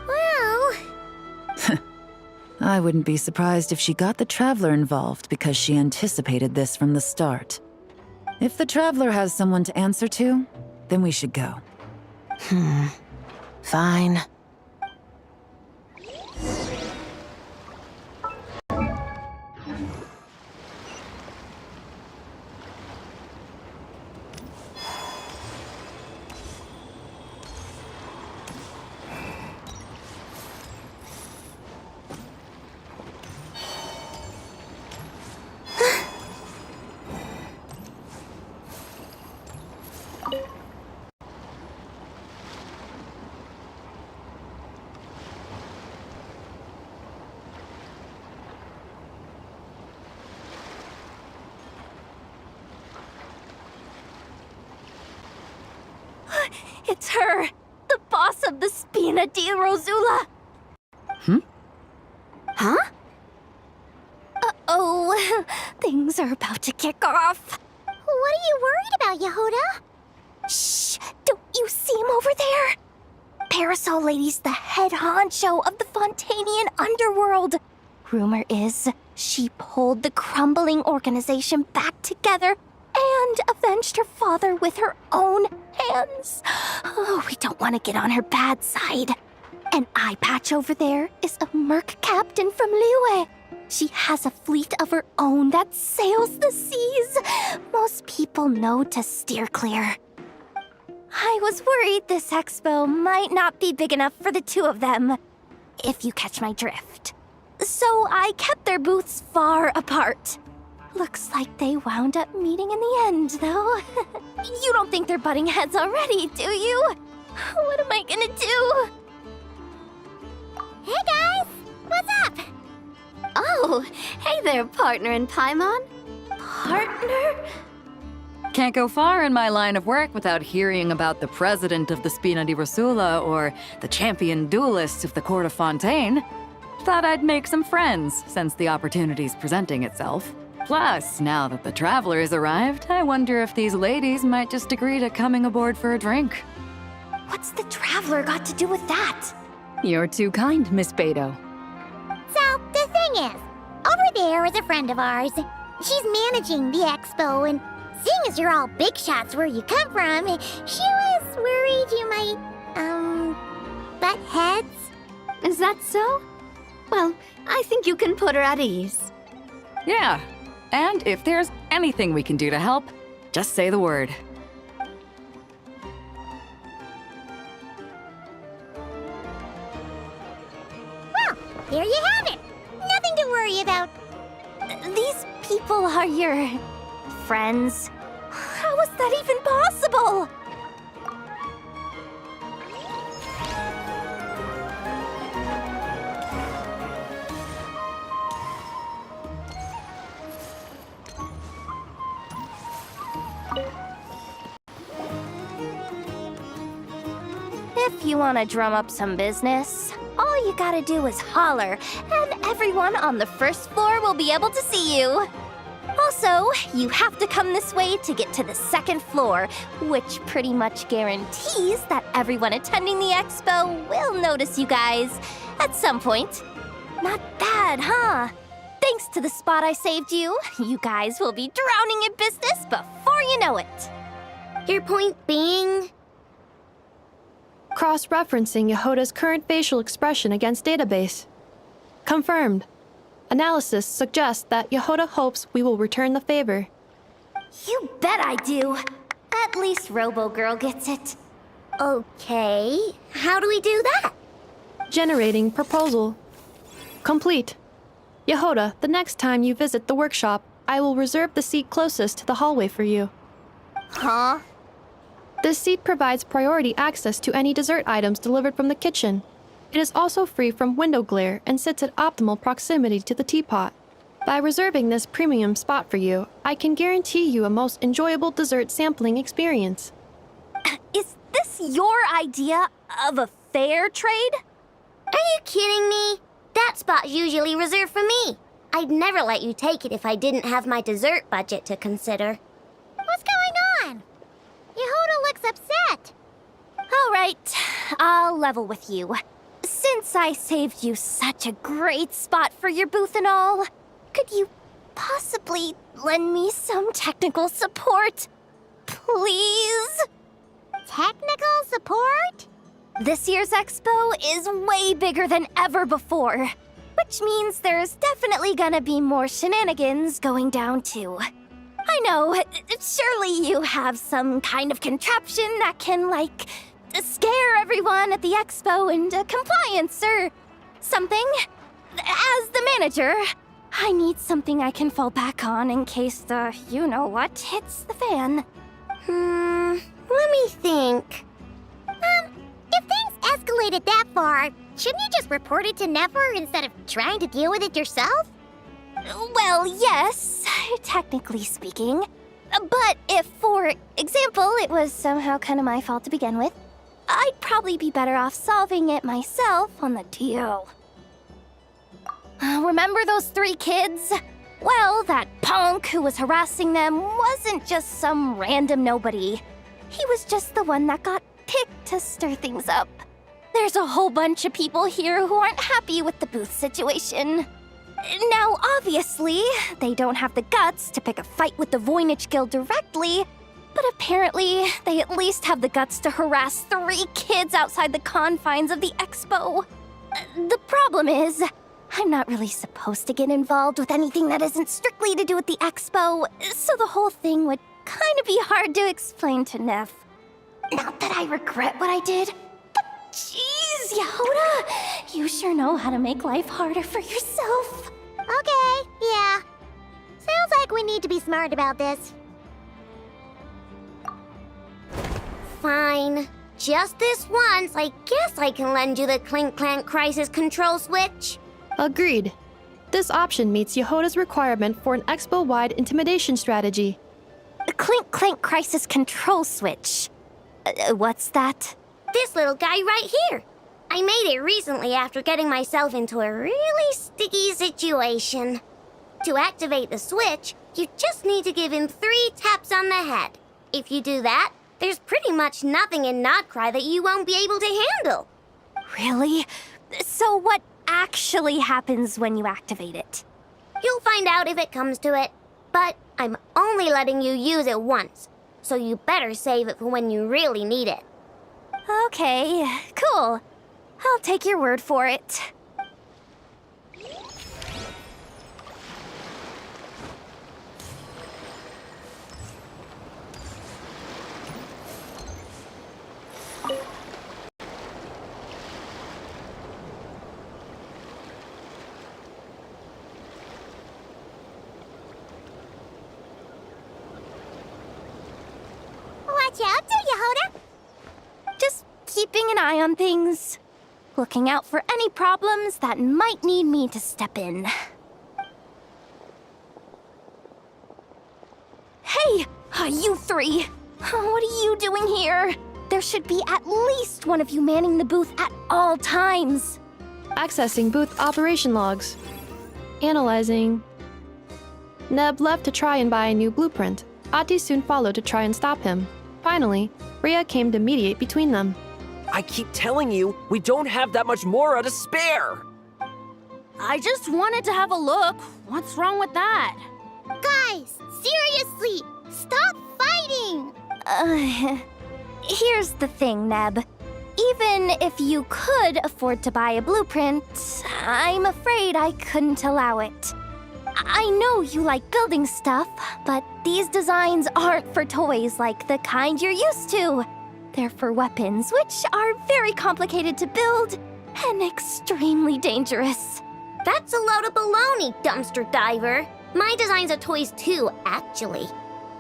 S1: Well...
S16: I wouldn't be surprised if she got the Traveler involved because she anticipated this from the start. If the Traveler has someone to answer to, then we should go.
S8: Fine.
S4: It's her! The boss of the Spina di Rosula! Huh? Uh-oh. Things are about to kick off.
S1: What are you worried about, Yehuda?
S4: Shh! Don't you see him over there? Parasol Lady's the head honcho of the Fontanian underworld. Rumor is she pulled the crumbling organization back together and avenged her father with her own hands. Oh, we don't want to get on her bad side. An eye patch over there is a merc captain from Liyue. She has a fleet of her own that sails the seas. Most people know to steer clear. I was worried this expo might not be big enough for the two of them, if you catch my drift. So I kept their booths far apart. Looks like they wound up meeting in the end, though. You don't think they're butting heads already, do you? What am I gonna do?
S1: Hey guys! What's up?
S4: Oh, hey there, partner in Paimon. Partner?
S5: Can't go far in my line of work without hearing about the president of the Spina di Rosula or the champion duelist of the court of Fontaine. Thought I'd make some friends since the opportunity's presenting itself. Plus, now that the Traveler's arrived, I wonder if these ladies might just agree to coming aboard for a drink.
S4: What's the Traveler got to do with that?
S5: You're too kind, Miss Beto.
S1: So, the thing is, over there is a friend of ours. She's managing the expo, and seeing as you're all big shots where you come from, she was worried you might, butt heads.
S4: Is that so? Well, I think you can put her at ease.
S5: Yeah, and if there's anything we can do to help, just say the word.
S1: Well, there you have it. Nothing to worry about.
S4: These people are your friends. How is that even possible? if you want to drum up some business, all you gotta do is holler, and everyone on the first floor will be able to see you. Also, you have to come this way to get to the second floor, which pretty much guarantees that everyone attending the expo will notice you guys at some point. Not bad, huh? Thanks to the spot I saved you, you guys will be drowning in business before you know it.
S1: Your point being?
S9: Cross-referencing Yehoda's current facial expression against database. Confirmed. Analysis suggests that Yehoda hopes we will return the favor.
S4: You bet I do. At least Robo-Girl gets it.
S1: Okay, how do we do that?
S9: Generating proposal. Complete. Yehoda, the next time you visit the workshop, I will reserve the seat closest to the hallway for you.
S4: Huh?
S9: This seat provides priority access to any dessert items delivered from the kitchen. It is also free from window glare and sits at optimal proximity to the teapot. By reserving this premium spot for you, I can guarantee you a most enjoyable dessert sampling experience.
S4: Is this your idea of a fair trade?
S1: Are you kidding me? That spot's usually reserved for me. I'd never let you take it if I didn't have my dessert budget to consider. What's going on? Yehoda looks upset.
S4: All right, I'll level with you. Since I saved you such a great spot for your booth and all, could you possibly lend me some technical support? Please?
S1: Technical support?
S4: This year's expo is way bigger than ever before, which means there's definitely gonna be more shenanigans going down too. I know, surely you have some kind of contraption that can, like, scare everyone at the expo into compliance or something. As the manager, I need something I can fall back on in case the you-know-what hits the fan.
S1: Let me think. If things escalated that far, shouldn't you just report it to Nefer instead of trying to deal with it yourself?
S4: Well, yes, technically speaking. But if, for example, it was somehow kind of my fault to begin with, I'd probably be better off solving it myself on the DL. Remember those 3 kids? Well, that punk who was harassing them wasn't just some random nobody. He was just the one that got picked to stir things up. There's a whole bunch of people here who aren't happy with the booth situation. Now, obviously, they don't have the guts to pick a fight with the Voynich Guild directly, but apparently, they at least have the guts to harass 3 kids outside the confines of the expo. The problem is, I'm not really supposed to get involved with anything that isn't strictly to do with the expo, so the whole thing would kind of be hard to explain to Neff. Not that I regret what I did, but jeez, Yehoda, you sure know how to make life harder for yourself.
S1: Okay, yeah. Sounds like we need to be smart about this. Fine. Just this once, I guess I can lend you the Clink Clank Crisis Control Switch.
S9: Agreed. This option meets Yehoda's requirement for an expo-wide intimidation strategy.
S4: The Clink Clank Crisis Control Switch. What's that?
S1: This little guy right here. I made it recently after getting myself into a really sticky situation. To activate the switch, you just need to give him 3 taps on the head. If you do that, there's pretty much nothing in Nodcry that you won't be able to handle.
S4: Really? So what actually happens when you activate it?
S1: You'll find out if it comes to it, but I'm only letting you use it once, so you better save it for when you really need it.
S4: Okay, cool. I'll take your word for it.
S1: Watch out there, Yehoda!
S4: Just keeping an eye on things. Looking out for any problems that might need me to step in. Hey, you 3! What are you doing here? there should be at least one of you manning the booth at all times.
S9: Accessing booth operation logs. Analyzing. Neb left to try and buy a new blueprint. Ati soon followed to try and stop him. Finally, Rhea came to mediate between them.
S12: I keep telling you, we don't have that much Mora to spare!
S10: I just wanted to have a look. What's wrong with that?
S1: Guys, seriously, stop fighting!
S4: Here's the thing, Neb. Even if you could afford to buy a blueprint, I'm afraid I couldn't allow it. I know you like building stuff, but these designs aren't for toys like the kind you're used to. They're for weapons, which are very complicated to build and extremely dangerous.
S1: That's a load of baloney, dumpster diver. My designs are toys too, actually.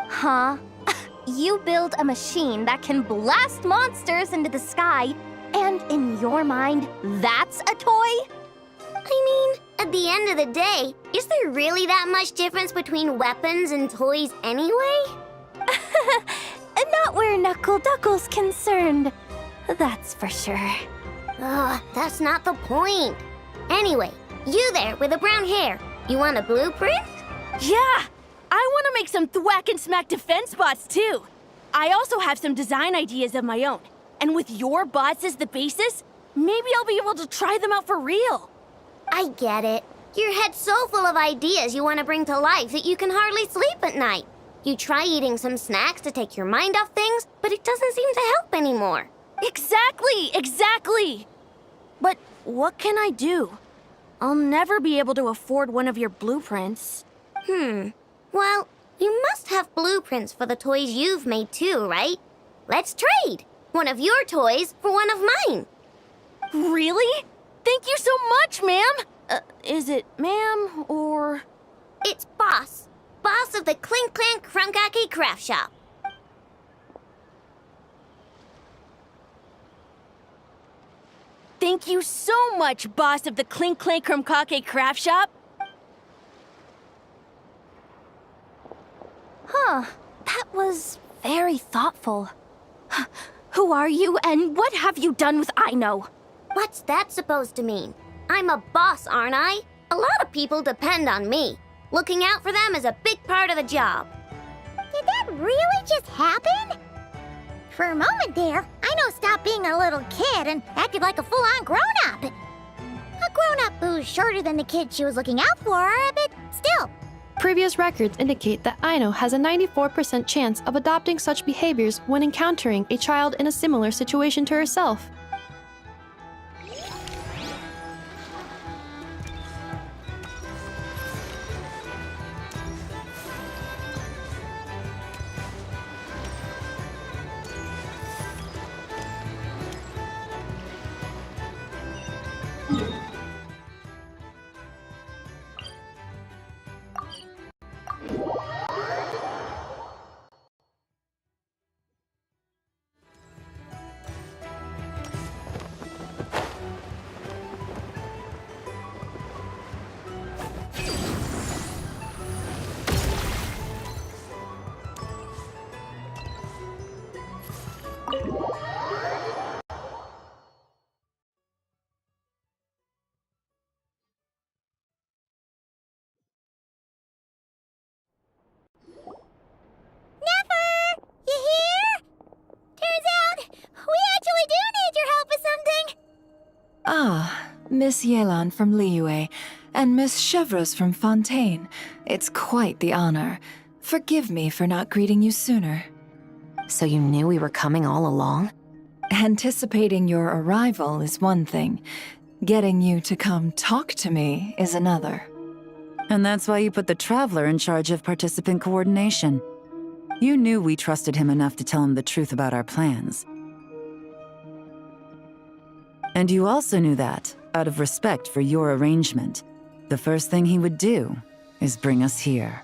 S4: Huh? You build a machine that can blast monsters into the sky, and in your mind, that's a toy?
S1: I mean, at the end of the day, is there really that much difference between weapons and toys anyway?
S4: Not where Knuckle Duckle's concerned, that's for sure.
S1: Ugh, that's not the point. Anyway, you there with the brown hair, you want a blueprint?
S10: Yeah! I want to make some thwack and smack defense bots too. I also have some design ideas of my own. And with your bots as the basis, maybe I'll be able to try them out for real.
S1: I get it. Your head's so full of ideas you want to bring to life that you can hardly sleep at night. You try eating some snacks to take your mind off things, but it doesn't seem to help anymore.
S10: Exactly! But what can I do? I'll never be able to afford one of your blueprints.
S1: Well, you must have blueprints for the toys you've made too, right? Let's trade. One of your toys for one of mine.
S10: Really? Thank you so much, ma'am! Is it ma'am, or...?
S1: It's Boss. Boss of the Clink Clank Krumkake Craft Shop.
S10: Thank you so much, boss of the Clink Clank Krumkake Craft Shop.
S4: Huh, that was very thoughtful. Who are you, and what have you done with Aino?
S1: What's that supposed to mean? I'm a boss, aren't I? A lot of people depend on me. Looking out for them is a big part of the job.
S17: Did that really just happen? For a moment there, Aino stopped being a little kid and acted like a full-on grown-up. A grown-up who's shorter than the kid she was looking out for, but still.
S9: Previous records indicate that Aino has a 94% chance of adopting such behaviors when encountering a child in a similar situation to herself.
S3: Ah, Miss Yelan from Liyue, and Miss Chevreuse from Fontaine. It's quite the honor. Forgive me for not greeting you sooner.
S8: So you knew we were coming all along?
S3: Anticipating your arrival is one thing. Getting you to come talk to me is another.
S5: And that's why you put the Traveler in charge of participant coordination. You knew we trusted him enough to tell him the truth about our plans. And you also knew that, out of respect for your arrangement, the first thing he would do is bring us here.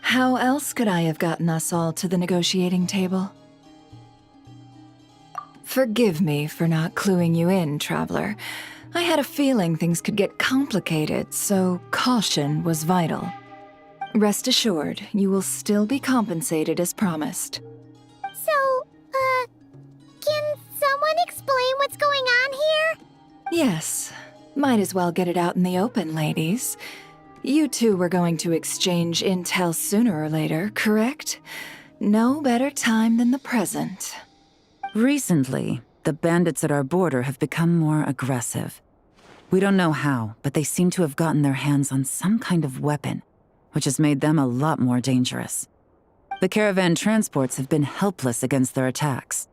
S3: How else could I have gotten us all to the negotiating table? Forgive me for not cluing you in, Traveler. I had a feeling things could get complicated, so caution was vital. Rest assured, you will still be compensated as promised.
S17: So,
S3: Yes. Might as well get it out in the open, ladies. You two were going to exchange intel sooner or later, correct? No better time than the present.
S16: Recently, the bandits at our border have become more aggressive. We don't know how, but they seem to have gotten their hands on some kind of weapon, which has made them a lot more dangerous. The caravan transports have been helpless against their attacks.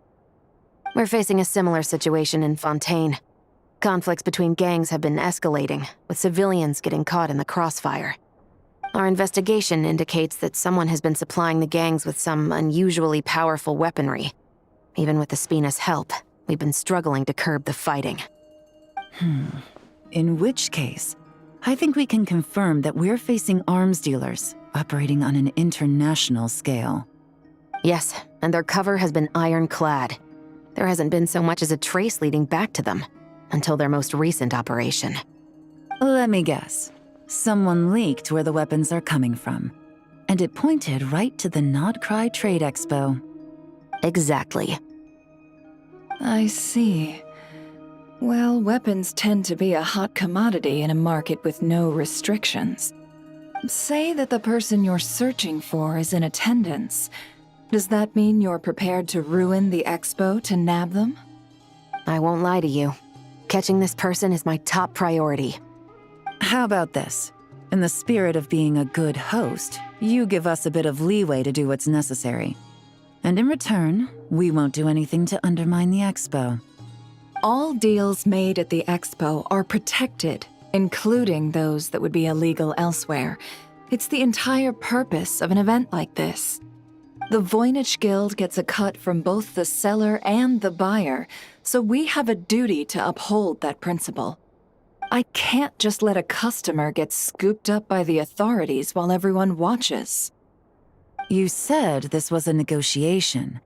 S8: We're facing a similar situation in Fontaine. Conflicts between gangs have been escalating, with civilians getting caught in the crossfire. Our investigation indicates that someone has been supplying the gangs with some unusually powerful weaponry. Even with the Spina's help, we've been struggling to curb the fighting.
S16: In which case, I think we can confirm that we're facing arms dealers operating on an international scale.
S8: Yes, and their cover has been ironclad. There hasn't been so much as a trace leading back to them, until their most recent operation.
S16: Let me guess. Someone leaked where the weapons are coming from, and it pointed right to the Nodcry Trade Expo.
S8: Exactly.
S3: I see. Well, weapons tend to be a hot commodity in a market with no restrictions. Say that the person you're searching for is in attendance. Does that mean you're prepared to ruin the expo to nab them?
S8: I won't lie to you. Catching this person is my top priority.
S16: How about this? In the spirit of being a good host, you give us a bit of leeway to do what's necessary. And in return, we won't do anything to undermine the expo.
S3: All deals made at the expo are protected, including those that would be illegal elsewhere. It's the entire purpose of an event like this. The Voynich Guild gets a cut from both the seller and the buyer, so we have a duty to uphold that principle. I can't just let a customer get scooped up by the authorities while everyone watches.
S16: You said this was a negotiation,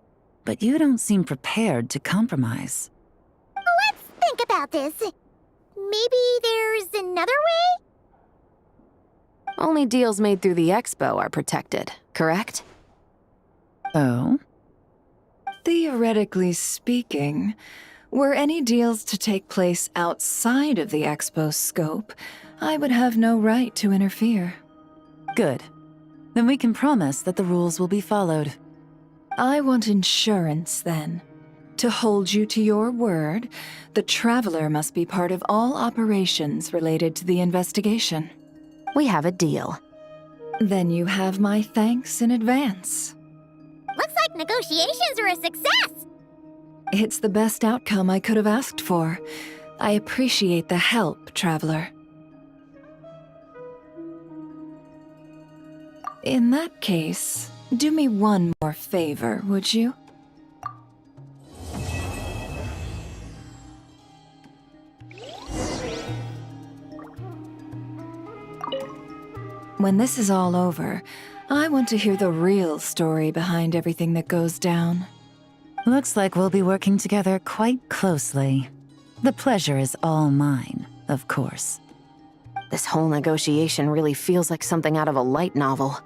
S16: but you don't seem prepared to compromise.
S17: Let's think about this. Maybe there's another way?
S8: Only deals made through the expo are protected, correct?
S16: Oh?
S3: Theoretically speaking, were any deals to take place outside of the expo's scope, I would have no right to interfere.
S16: Good. Then we can promise that the rules will be followed.
S3: I want insurance, then. To hold you to your word, the Traveler must be part of all operations related to the investigation.
S8: We have a deal.
S3: Then you have my thanks in advance.
S17: Looks like negotiations are a success!
S3: It's the best outcome I could have asked for. I appreciate the help, Traveler. In that case, do me one more favor, would you? When this is all over, I want to hear the real story behind everything that goes down.
S16: Looks like we'll be working together quite closely. The pleasure is all mine, of course.
S8: This whole negotiation really feels like something out of a light novel.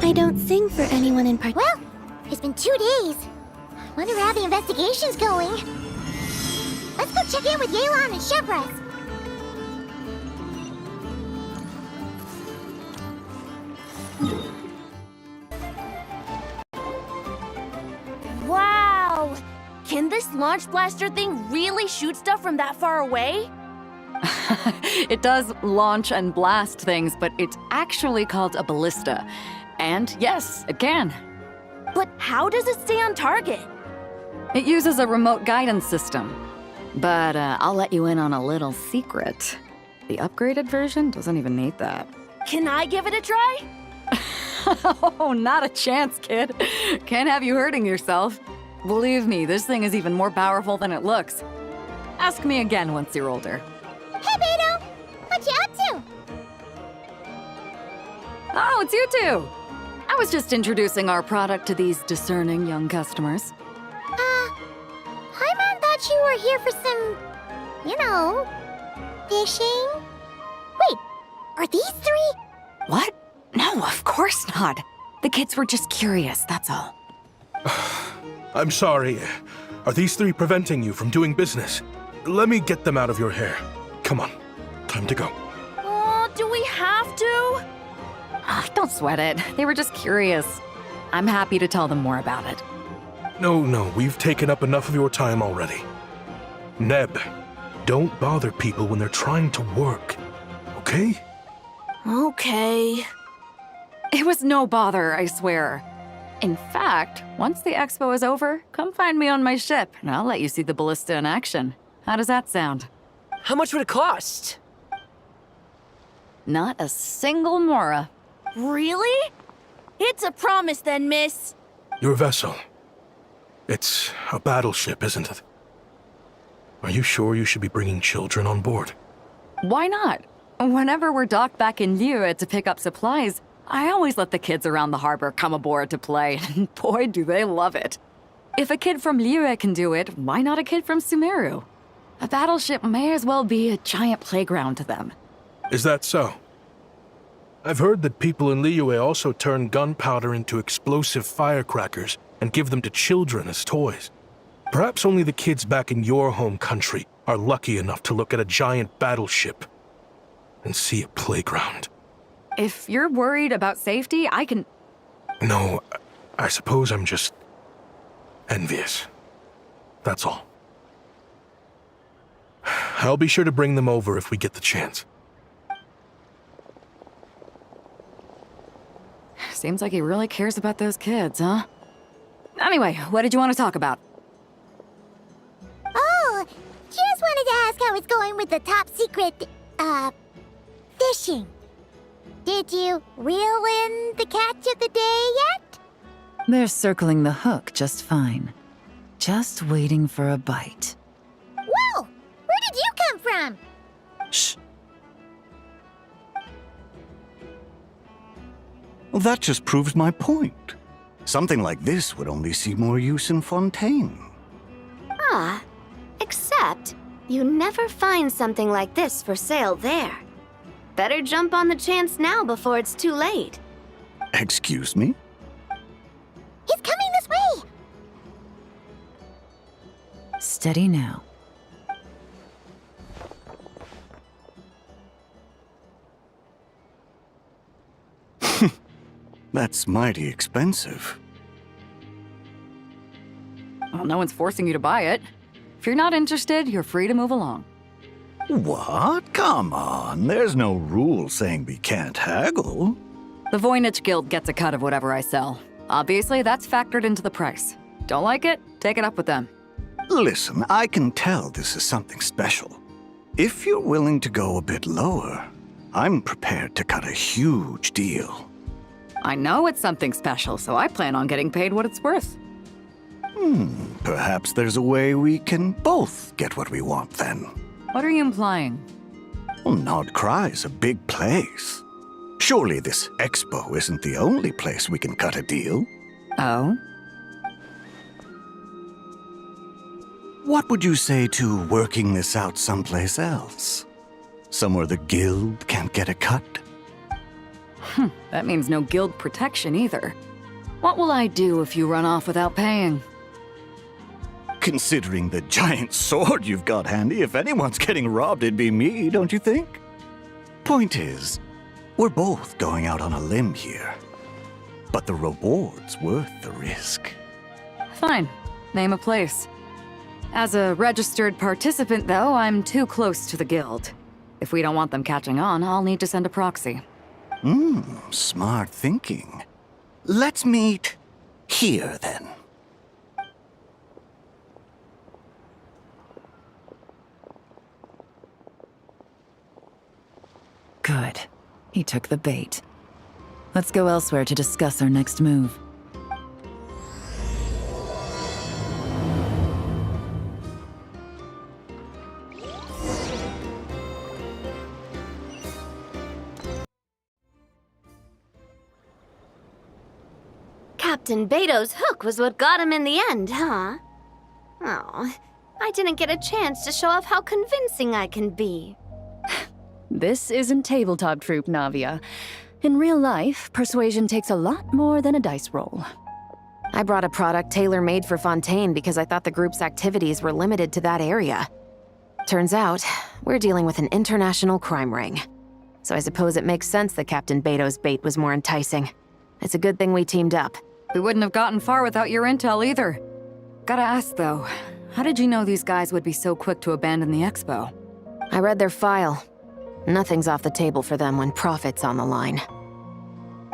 S4: I don't sing for anyone in particular.
S17: Well, it's been 2 days. Wonder how the investigation's going. Let's go check in with Yelan and Chevres.
S10: Wow! Can this launch blaster thing really shoot stuff from that far away?
S5: It does launch and blast things, but it's actually called a ballista. And yes, it can.
S10: But how does it stay on target?
S5: It uses a remote guidance system. But I'll let you in on a little secret. The upgraded version doesn't even need that.
S10: Can I give it a try?
S5: Oh, not a chance, kid. Can't have you hurting yourself. Believe me, this thing is even more powerful than it looks. Ask me again once you're older.
S17: Hey, Beto! What you up to?
S5: Oh, it's you two! I was just introducing our product to these discerning young customers.
S17: Paimon thought you were here for some, fishing? Wait, are these three?
S5: What? No, of course not. The kids were just curious, that's all.
S13: I'm sorry. Are these three preventing you from doing business? Let me get them out of your hair. Come on, time to go.
S10: Oh, do we have to?
S5: Don't sweat it. They were just curious. I'm happy to tell them more about it.
S13: No, we've taken up enough of your time already. Neb, don't bother people when they're trying to work, okay?
S10: Okay.
S5: It was no bother, I swear. In fact, once the expo is over, come find me on my ship, and I'll let you see the ballista in action. How does that sound?
S6: How much would it cost?
S5: Not a single mora.
S10: Really? It's a promise then, miss.
S13: Your vessel. It's a battleship, isn't it? Are you sure you should be bringing children on board?
S5: Why not? Whenever we're docked back in Liyue to pick up supplies, I always let the kids around the harbor come aboard to play, and boy, do they love it. If a kid from Liyue can do it, why not a kid from Sumeru? A battleship may as well be a giant playground to them.
S13: Is that so? I've heard that people in Liyue also turn gunpowder into explosive firecrackers and give them to children as toys. Perhaps only the kids back in your home country are lucky enough to look at a giant battleship and see a playground.
S5: If you're worried about safety, I can...
S13: No, I suppose I'm just envious. That's all. I'll be sure to bring them over if we get the chance.
S5: Seems like he really cares about those kids, huh? Anyway, what did you want to talk about?
S17: Oh, just wanted to ask how it's going with the top secret, fishing. Did you reel in the catch of the day yet?
S16: They're circling the hook just fine. Just waiting for a bite.
S17: Whoa! Where did you come from?
S16: Shh.
S18: Well, that just proves my point. Something like this would only see more use in Fontaine.
S4: Except you never find something like this for sale there. Better jump on the chance now before it's too late.
S18: Excuse me?
S17: He's coming this way!
S16: Steady now.
S18: That's mighty expensive.
S5: Well, no one's forcing you to buy it. If you're not interested, you're free to move along.
S18: What? Come on, there's no rule saying we can't haggle.
S5: The Voynich Guild gets a cut of whatever I sell. Obviously, that's factored into the price. Don't like it? Take it up with them.
S18: Listen, I can tell this is something special. If you're willing to go a bit lower, I'm prepared to cut a huge deal.
S5: I know it's something special, so I plan on getting paid what it's worth.
S18: Perhaps there's a way we can both get what we want then.
S5: What are you implying?
S18: Well, Nod Cry's a big place. Surely this expo isn't the only place we can cut a deal.
S5: Oh?
S18: What would you say to working this out someplace else? Somewhere the guild can't get a cut?
S5: That means no guild protection either. What will I do if you run off without paying?
S18: Considering the giant sword you've got handy, if anyone's getting robbed, it'd be me, don't you think? Point is, we're both going out on a limb here. But the reward's worth the risk.
S5: Fine. Name a place. As a registered participant, though, I'm too close to the guild. If we don't want them catching on, I'll need to send a proxy.
S18: Smart thinking. Let's meet here, then.
S16: Good. He took the bait. Let's go elsewhere to discuss our next move.
S4: Captain Beto's hook was what got him in the end, huh? Oh, I didn't get a chance to show off how convincing I can be.
S5: This isn't tabletop troop, Navia. In real life, persuasion takes a lot more than a dice roll.
S8: I brought a product tailor-made for Fontaine because I thought the group's activities were limited to that area. Turns out, we're dealing with an international crime ring. So I suppose it makes sense that Captain Beto's bait was more enticing. It's a good thing we teamed up.
S5: We wouldn't have gotten far without your intel either. Gotta ask though, how did you know these guys would be so quick to abandon the expo?
S8: I read their file. Nothing's off the table for them when profit's on the line.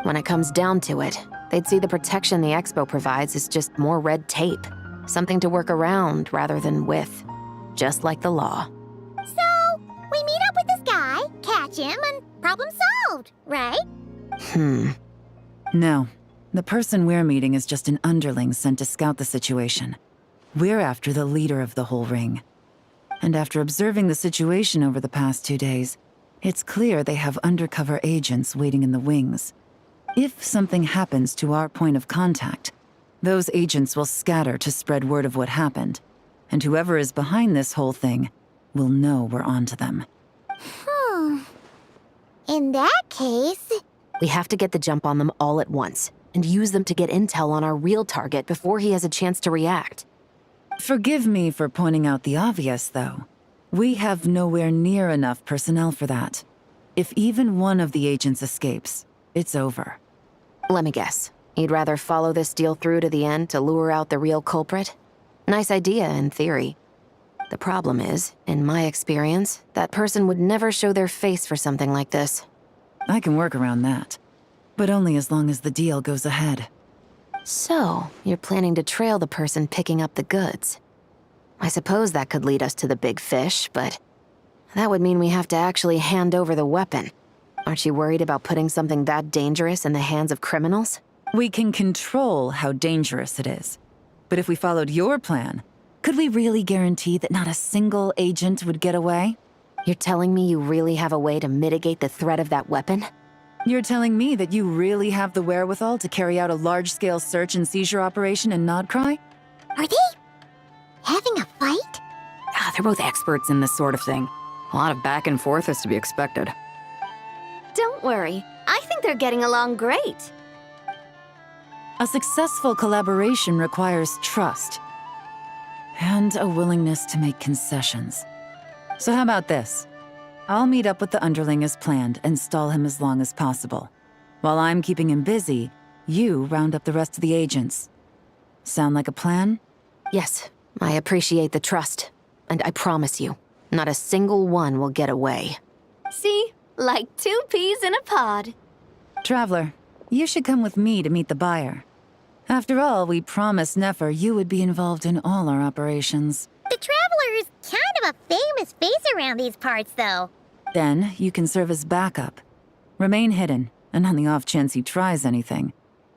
S8: When it comes down to it, they'd see the protection the expo provides as just more red tape. Something to work around rather than with. Just like the law.
S17: So, we meet up with this guy, catch him, and problem solved, right?
S16: No. The person we're meeting is just an underling sent to scout the situation. We're after the leader of the whole ring. And after observing the situation over the past 2 days, it's clear they have undercover agents waiting in the wings. If something happens to our point of contact, those agents will scatter to spread word of what happened. And whoever is behind this whole thing will know we're onto them.
S17: In that case...
S8: We have to get the jump on them all at once, and use them to get intel on our real target before he has a chance to react.
S16: Forgive me for pointing out the obvious, though. We have nowhere near enough personnel for that. If even one of the agents escapes, it's over.
S8: Let me guess. You'd rather follow this deal through to the end to lure out the real culprit? Nice idea, in theory. The problem is, in my experience, that person would never show their face for something like this.
S16: I can work around that. But only as long as the deal goes ahead.
S8: So, you're planning to trail the person picking up the goods. I suppose that could lead us to the big fish, but that would mean we have to actually hand over the weapon. Aren't you worried about putting something that dangerous in the hands of criminals?
S16: We can control how dangerous it is. But if we followed your plan, could we really guarantee that not a single agent would get away?
S8: You're telling me you really have a way to mitigate the threat of that weapon?
S16: You're telling me that you really have the wherewithal to carry out a large-scale search and seizure operation in Nodcry?
S17: Are they having a fight?
S5: They're both experts in this sort of thing. A lot of back and forth is to be expected.
S4: Don't worry, I think they're getting along great.
S16: A successful collaboration requires trust. And a willingness to make concessions. So how about this? I'll meet up with the underling as planned and stall him as long as possible. While I'm keeping him busy, you round up the rest of the agents. Sound like a plan?
S8: Yes, I appreciate the trust. And I promise you, not a single one will get away.
S4: See? Like 2 peas in a pod.
S16: Traveler, you should come with me to meet the buyer. After all, we promised Nefer you would be involved in all our operations.
S17: The Traveler is kind of a famous face around these parts, though.
S16: Then, you can serve as backup. Remain hidden, and on the off chance he tries anything,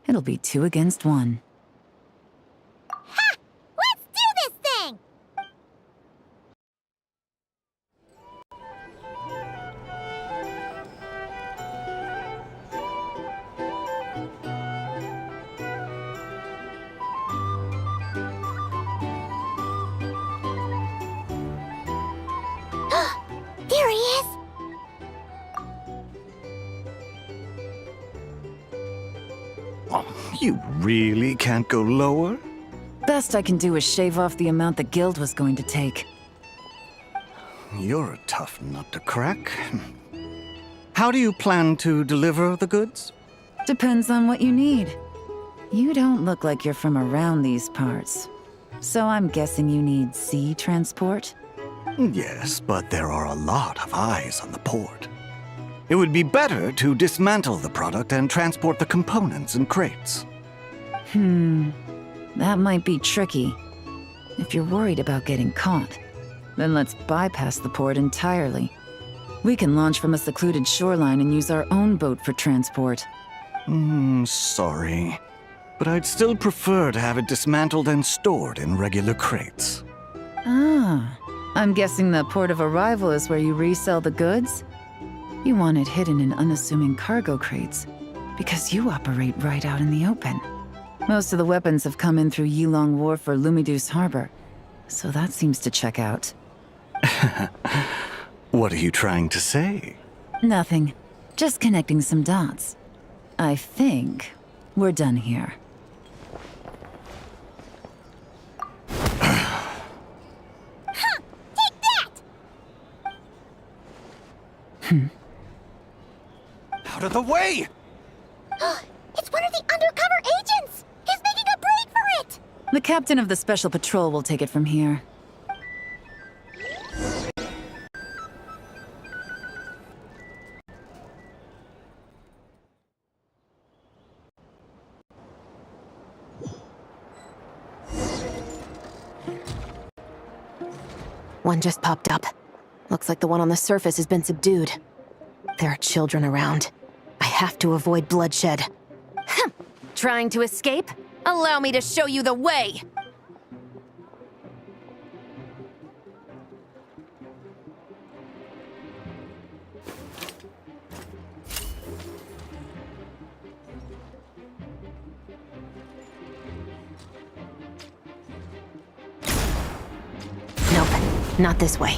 S16: it'll be 2 against 1.
S17: Ha! Let's do this thing! There he is!
S18: You really can't go lower?
S16: Best I can do is shave off the amount the guild was going to take.
S18: You're a tough nut to crack. How do you plan to deliver the goods?
S16: Depends on what you need. You don't look like you're from around these parts. So I'm guessing you need sea transport?
S18: Yes, but there are a lot of eyes on the port. It would be better to dismantle the product and transport the components in crates.
S16: That might be tricky. If you're worried about getting caught, then let's bypass the port entirely. We can launch from a secluded shoreline and use our own boat for transport.
S18: Sorry. But I'd still prefer to have it dismantled and stored in regular crates.
S16: Ah, I'm guessing the port of arrival is where you resell the goods? You want it hidden in unassuming cargo crates, because you operate right out in the open. Most of the weapons have come in through Yilong Wharf or Lumiduce Harbor, so that seems to check out.
S18: What are you trying to say?
S16: Nothing. Just connecting some dots. I think we're done here.
S17: Take that!
S14: Out of the way!
S17: It's one of the undercover agents! He's making a break for it!
S16: The captain of the Special Patrol will take it from here.
S8: One just popped up. Looks like the one on the surface has been subdued. There are children around. I have to avoid bloodshed.
S4: Trying to escape? Allow me to show you the way!
S8: Nope, not this way.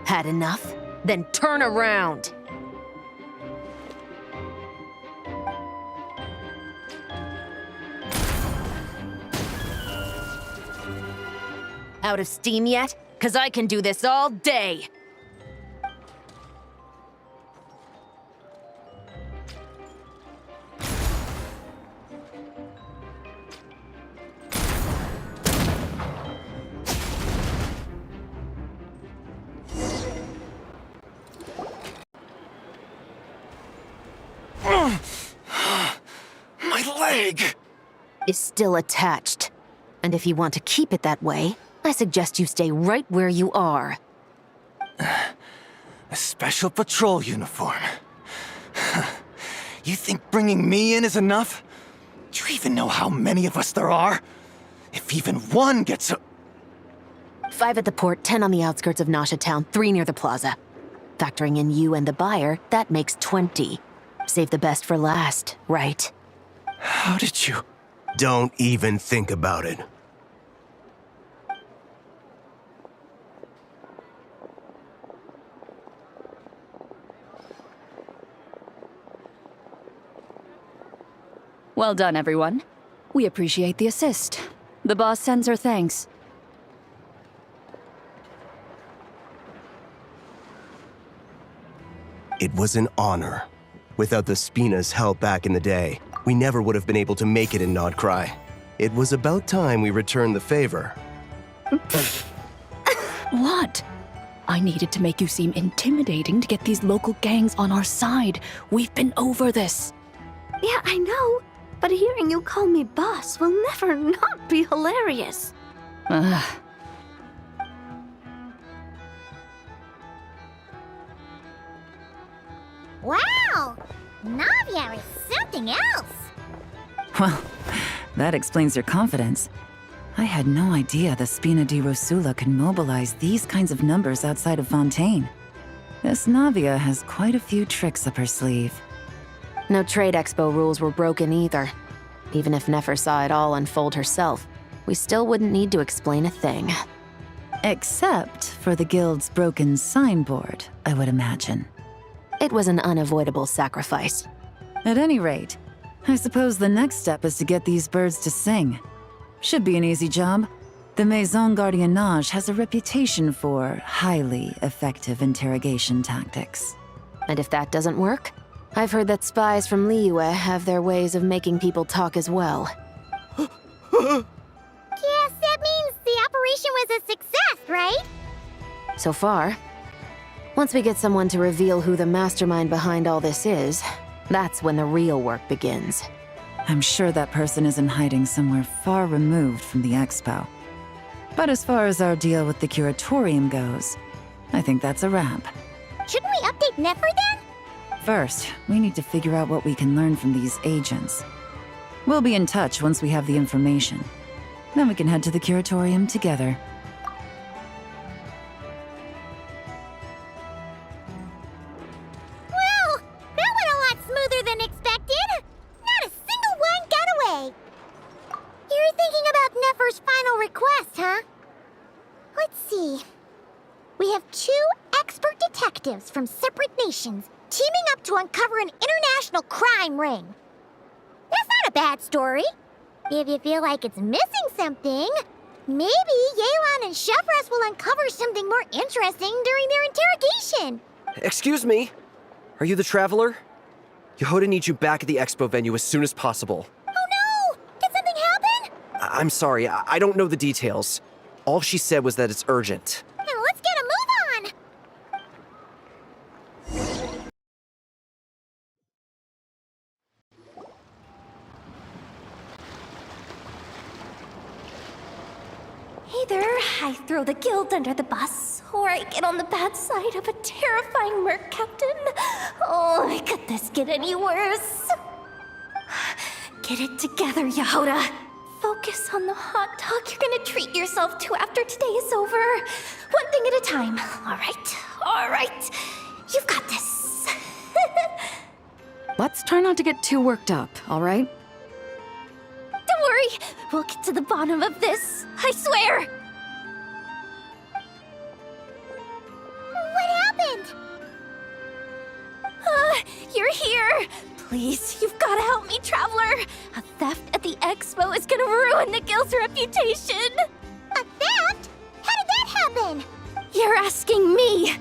S4: Had enough? Then turn around! Out of steam yet? 'Cause I can do this all day!
S14: My leg!
S8: Is still attached. And if you want to keep it that way, I suggest you stay right where you are.
S14: A special patrol uniform. You think bringing me in is enough? Do you even know how many of us there are? If even one gets a...
S8: 5 at the port, 10 on the outskirts of Nasha Town, 3 near the plaza. Factoring in you and the buyer, that makes 20. Save the best for last, right?
S14: How did you...
S6: Don't even think about it.
S5: Well done, everyone. We appreciate the assist. The boss sends her thanks.
S6: It was an honor. Without the Spina's help back in the day, we never would have been able to make it in Nodcry. It was about time we returned the favor.
S10: What? I needed to make you seem intimidating to get these local gangs on our side. We've been over this.
S4: Yeah, I know. But hearing you call me boss will never not be hilarious.
S17: Wow! Navia is something else!
S16: Well, that explains your confidence. I had no idea the Spina di Rosula could mobilize these kinds of numbers outside of Fontaine. This Navia has quite a few tricks up her sleeve.
S8: No trade expo rules were broken either. Even if Nefer saw it all unfold herself, we still wouldn't need to explain a thing.
S16: Except for the guild's broken signboard, I would imagine.
S8: It was an unavoidable sacrifice.
S16: At any rate, I suppose the next step is to get these birds to sing. Should be an easy job. The Maison Gardiennage has a reputation for highly effective interrogation tactics.
S8: And if that doesn't work, I've heard that spies from Liyue have their ways of making people talk as well.
S17: Guess that means the operation was a success, right?
S8: So far, Once we get someone to reveal who the mastermind behind all this is, that's when the real work begins.
S16: I'm sure that person is in hiding somewhere far removed from the expo. But as far as our deal with the curatorium goes, I think that's a wrap.
S17: Shouldn't we update Nefer then?
S16: First, we need to figure out what we can learn from these agents. We'll be in touch once we have the information. Then we can head to the curatorium together.
S17: Well, that went a lot smoother than expected. Not a single one got away. You're thinking about Nefer's final request, huh? Let's see. We have 2 expert detectives from separate nations teaming up to uncover an international crime ring. That's not a bad story. If you feel like it's missing something, maybe Yelan and Chevros will uncover something more interesting during their interrogation.
S12: Excuse me? Are you the Traveler? Yehoda needs you back at the expo venue as soon as possible.
S17: Oh no! Did something happen?
S12: I'm sorry, I don't know the details. All she said was that it's urgent.
S17: Then let's get a move on!
S4: Either I throw the guild under the bus, or I get on the bad side of a terrifying merc captain. Oh, could this get any worse? Get it together, Yehoda. Focus on the hot dog you're gonna treat yourself to after today is over. One thing at a time. All right. You've got this.
S5: Let's try not to get too worked up, all right?
S4: Don't worry. We'll get to the bottom of this. I swear.
S17: What happened?
S4: You're here. Please, you've got to help me, Traveler. A theft at the expo is gonna ruin the guild's reputation.
S17: A theft? How did that happen?
S4: You're asking me.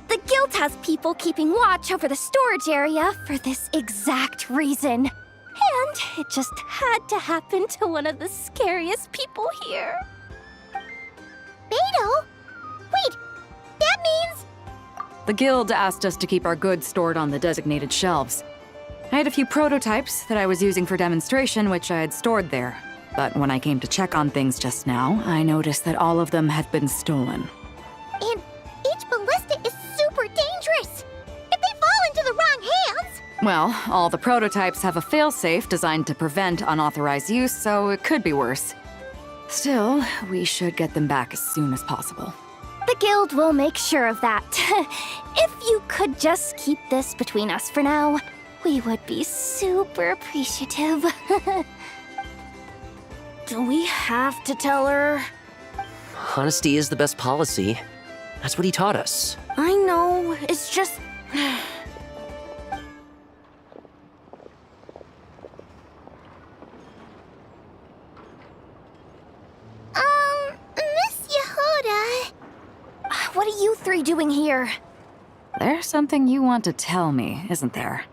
S4: The guild has people keeping watch over the storage area for this exact reason. And it just had to happen to one of the scariest people here.
S17: Beto? Wait, that means...
S5: The guild asked us to keep our goods stored on the designated shelves. I had a few prototypes that I was using for demonstration, which I had stored there. But when I came to check on things just now, I noticed that all of them had been stolen.
S17: And each ballista is super dangerous. If they fall into the wrong hands...
S5: Well, all the prototypes have a failsafe designed to prevent unauthorized use, so it could be worse. Still, we should get them back as soon as possible.
S4: The guild will make sure of that. If you could just keep this between us for now, we would be super appreciative.
S10: Do we have to tell her?
S12: Honesty is the best policy. That's what he taught us.
S10: I know, it's just...
S17: Miss Yehoda...
S4: What are you 3 doing here?
S5: There's something you want to tell me, isn't there?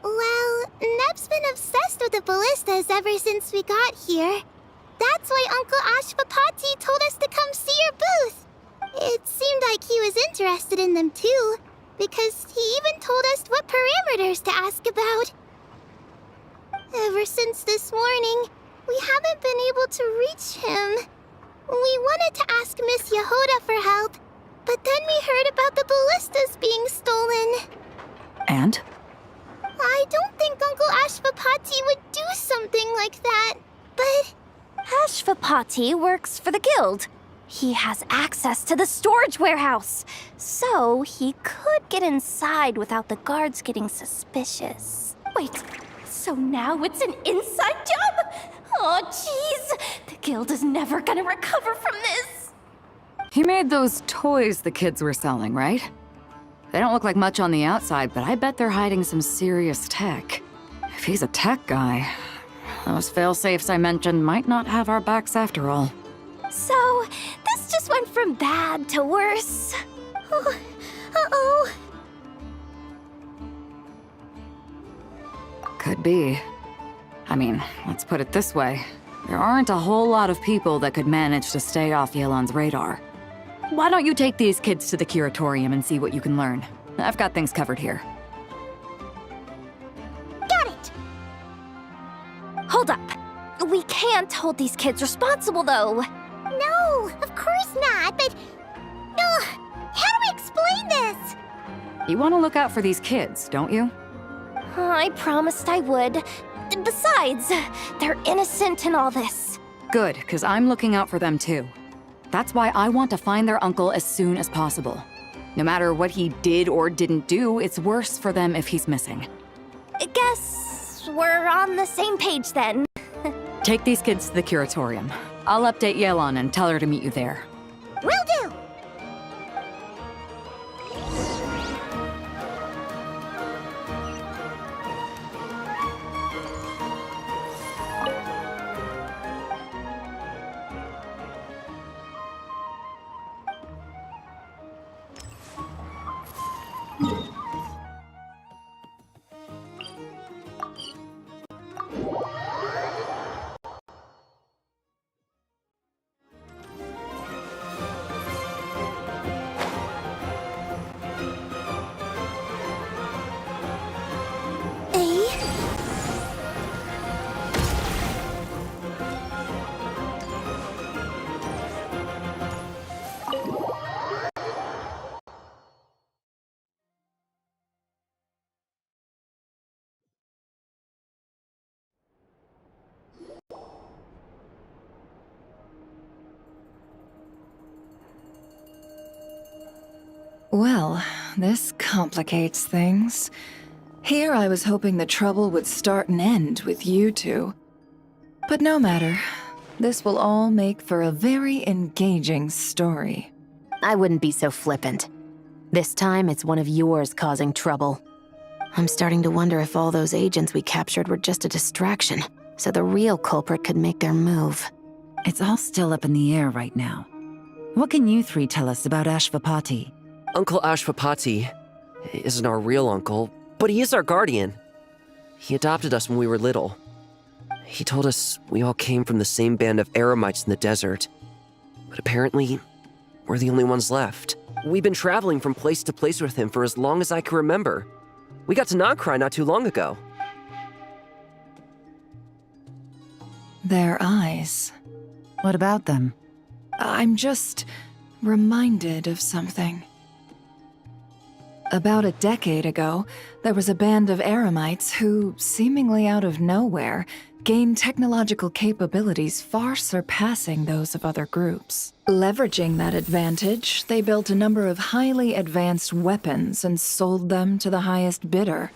S17: Well, Nep's been obsessed with the ballistas ever since we got here. That's why Uncle Ashvapati told us to come see your booth. It seemed like he was interested in them too, because he even told us what parameters to ask about. Ever since this morning, we haven't been able to reach him. We wanted to ask Miss Yehoda for help, but then we heard about the ballistas being stolen.
S5: And?
S17: I don't think Uncle Ashvapati would do something like that, but...
S4: Ashvapati works for the guild. He has access to the storage warehouse, so he could get inside without the guards getting suspicious. Wait, so now it's an inside job? Oh, jeez! The guild is never gonna recover from this!
S5: He made those toys the kids were selling, right? They don't look like much on the outside, but I bet they're hiding some serious tech. If he's a tech guy, those failsafes I mentioned might not have our backs after all.
S4: So, this just went from bad to worse.
S17: Oh, uh-oh.
S5: Could be. I mean, let's put it this way. There aren't a whole lot of people that could manage to stay off Yelan's radar. Why don't you take these kids to the curatorium and see what you can learn? I've got things covered here.
S17: Got it!
S4: Hold up. We can't hold these kids responsible, though.
S17: No, of course not, but... how do we explain this?
S5: You want to look out for these kids, don't you?
S4: I promised I would. Besides, they're innocent in all this.
S5: Good, because I'm looking out for them too. That's why I want to find their uncle as soon as possible. No matter what he did or didn't do, it's worse for them if he's missing.
S4: I guess we're on the same page then.
S5: Take these kids to the curatorium. I'll update Yelon and tell her to meet you there.
S17: Will do!
S3: Well, this complicates things. Here I was hoping the trouble would start and end with you two. But no matter. This will all make for a very engaging story.
S8: I wouldn't be so flippant. This time, it's one of yours causing trouble. I'm starting to wonder if all those agents we captured were just a distraction, so the real culprit could make their move.
S16: It's all still up in the air right now. What can you three tell us about Ashvapati?
S12: Uncle Ashvapati isn't our real uncle, but he is our guardian. He adopted us when we were little. He told us we all came from the same band of eremites in the desert. But apparently, we're the only ones left. We've been traveling from place to place with him for as long as I can remember. We got to Nagcry not too long ago.
S3: Their eyes.
S16: What about them?
S3: I'm just reminded of something. About a decade ago, there was a band of eremites who, seemingly out of nowhere, gained technological capabilities far surpassing those of other groups. Leveraging that advantage, they built a number of highly advanced weapons and sold them to the highest bidder.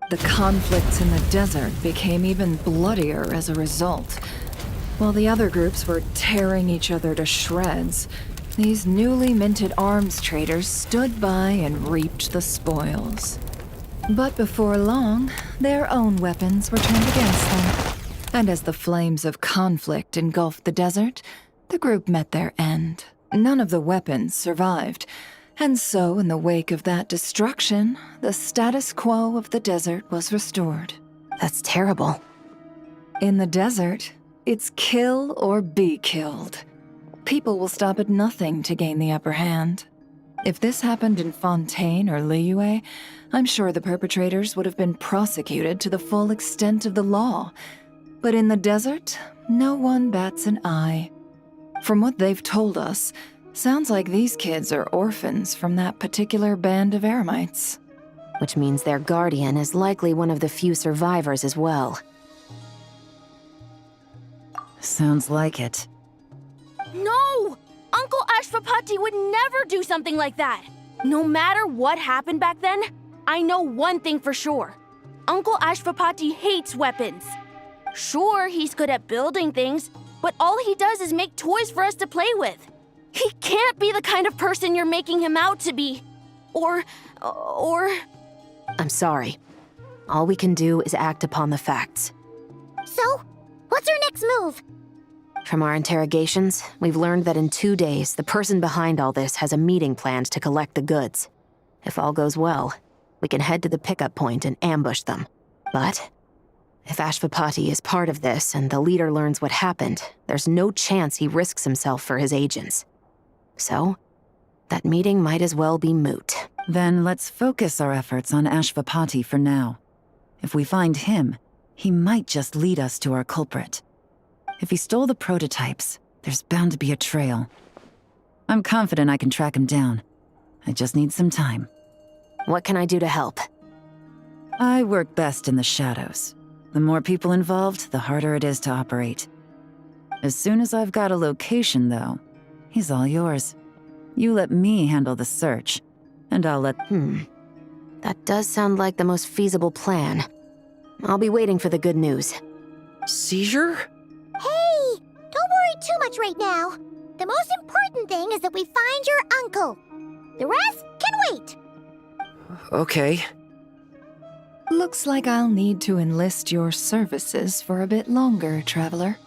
S3: The conflicts in the desert became even bloodier as a result. While the other groups were tearing each other to shreds, these newly minted arms traders stood by and reaped the spoils. But before long, their own weapons were turned against them. And as the flames of conflict engulfed the desert, the group met their end. None of the weapons survived. And so, in the wake of that destruction, the status quo of the desert was restored.
S8: That's terrible.
S3: In the desert, it's kill or be killed. People will stop at nothing to gain the upper hand. If this happened in Fontaine or Liyue, I'm sure the perpetrators would have been prosecuted to the full extent of the law. But in the desert, no one bats an eye. From what they've told us, sounds like these kids are orphans from that particular band of eremites.
S8: Which means their guardian is likely one of the few survivors as well.
S16: Sounds like it.
S10: No! Uncle Ashvapati would never do something like that! No matter what happened back then, I know one thing for sure. Uncle Ashvapati hates weapons. Sure, he's good at building things, but all he does is make toys for us to play with. He can't be the kind of person you're making him out to be. Or...
S8: I'm sorry. All we can do is act upon the facts.
S17: So, what's our next move?
S8: From our interrogations, we've learned that in 2 days, the person behind all this has a meeting planned to collect the goods. If all goes well, we can head to the pickup point and ambush them. But if Ashvapati is part of this and the leader learns what happened, there's no chance he risks himself for his agents. So, that meeting might as well be moot.
S16: Then let's focus our efforts on Ashvapati for now. If we find him, he might just lead us to our culprit. If he stole the prototypes, there's bound to be a trail. I'm confident I can track him down. I just need some time.
S8: What can I do to help?
S16: I work best in the shadows. The more people involved, the harder it is to operate. As soon as I've got a location, though, he's all yours. You let me handle the search, and I'll let...
S8: That does sound like the most feasible plan. I'll be waiting for the good news.
S12: Seizure?
S17: Hey! Don't worry too much right now. The most important thing is that we find your uncle. The rest can wait.
S12: Okay.
S3: Looks like I'll need to enlist your services for a bit longer, Traveler.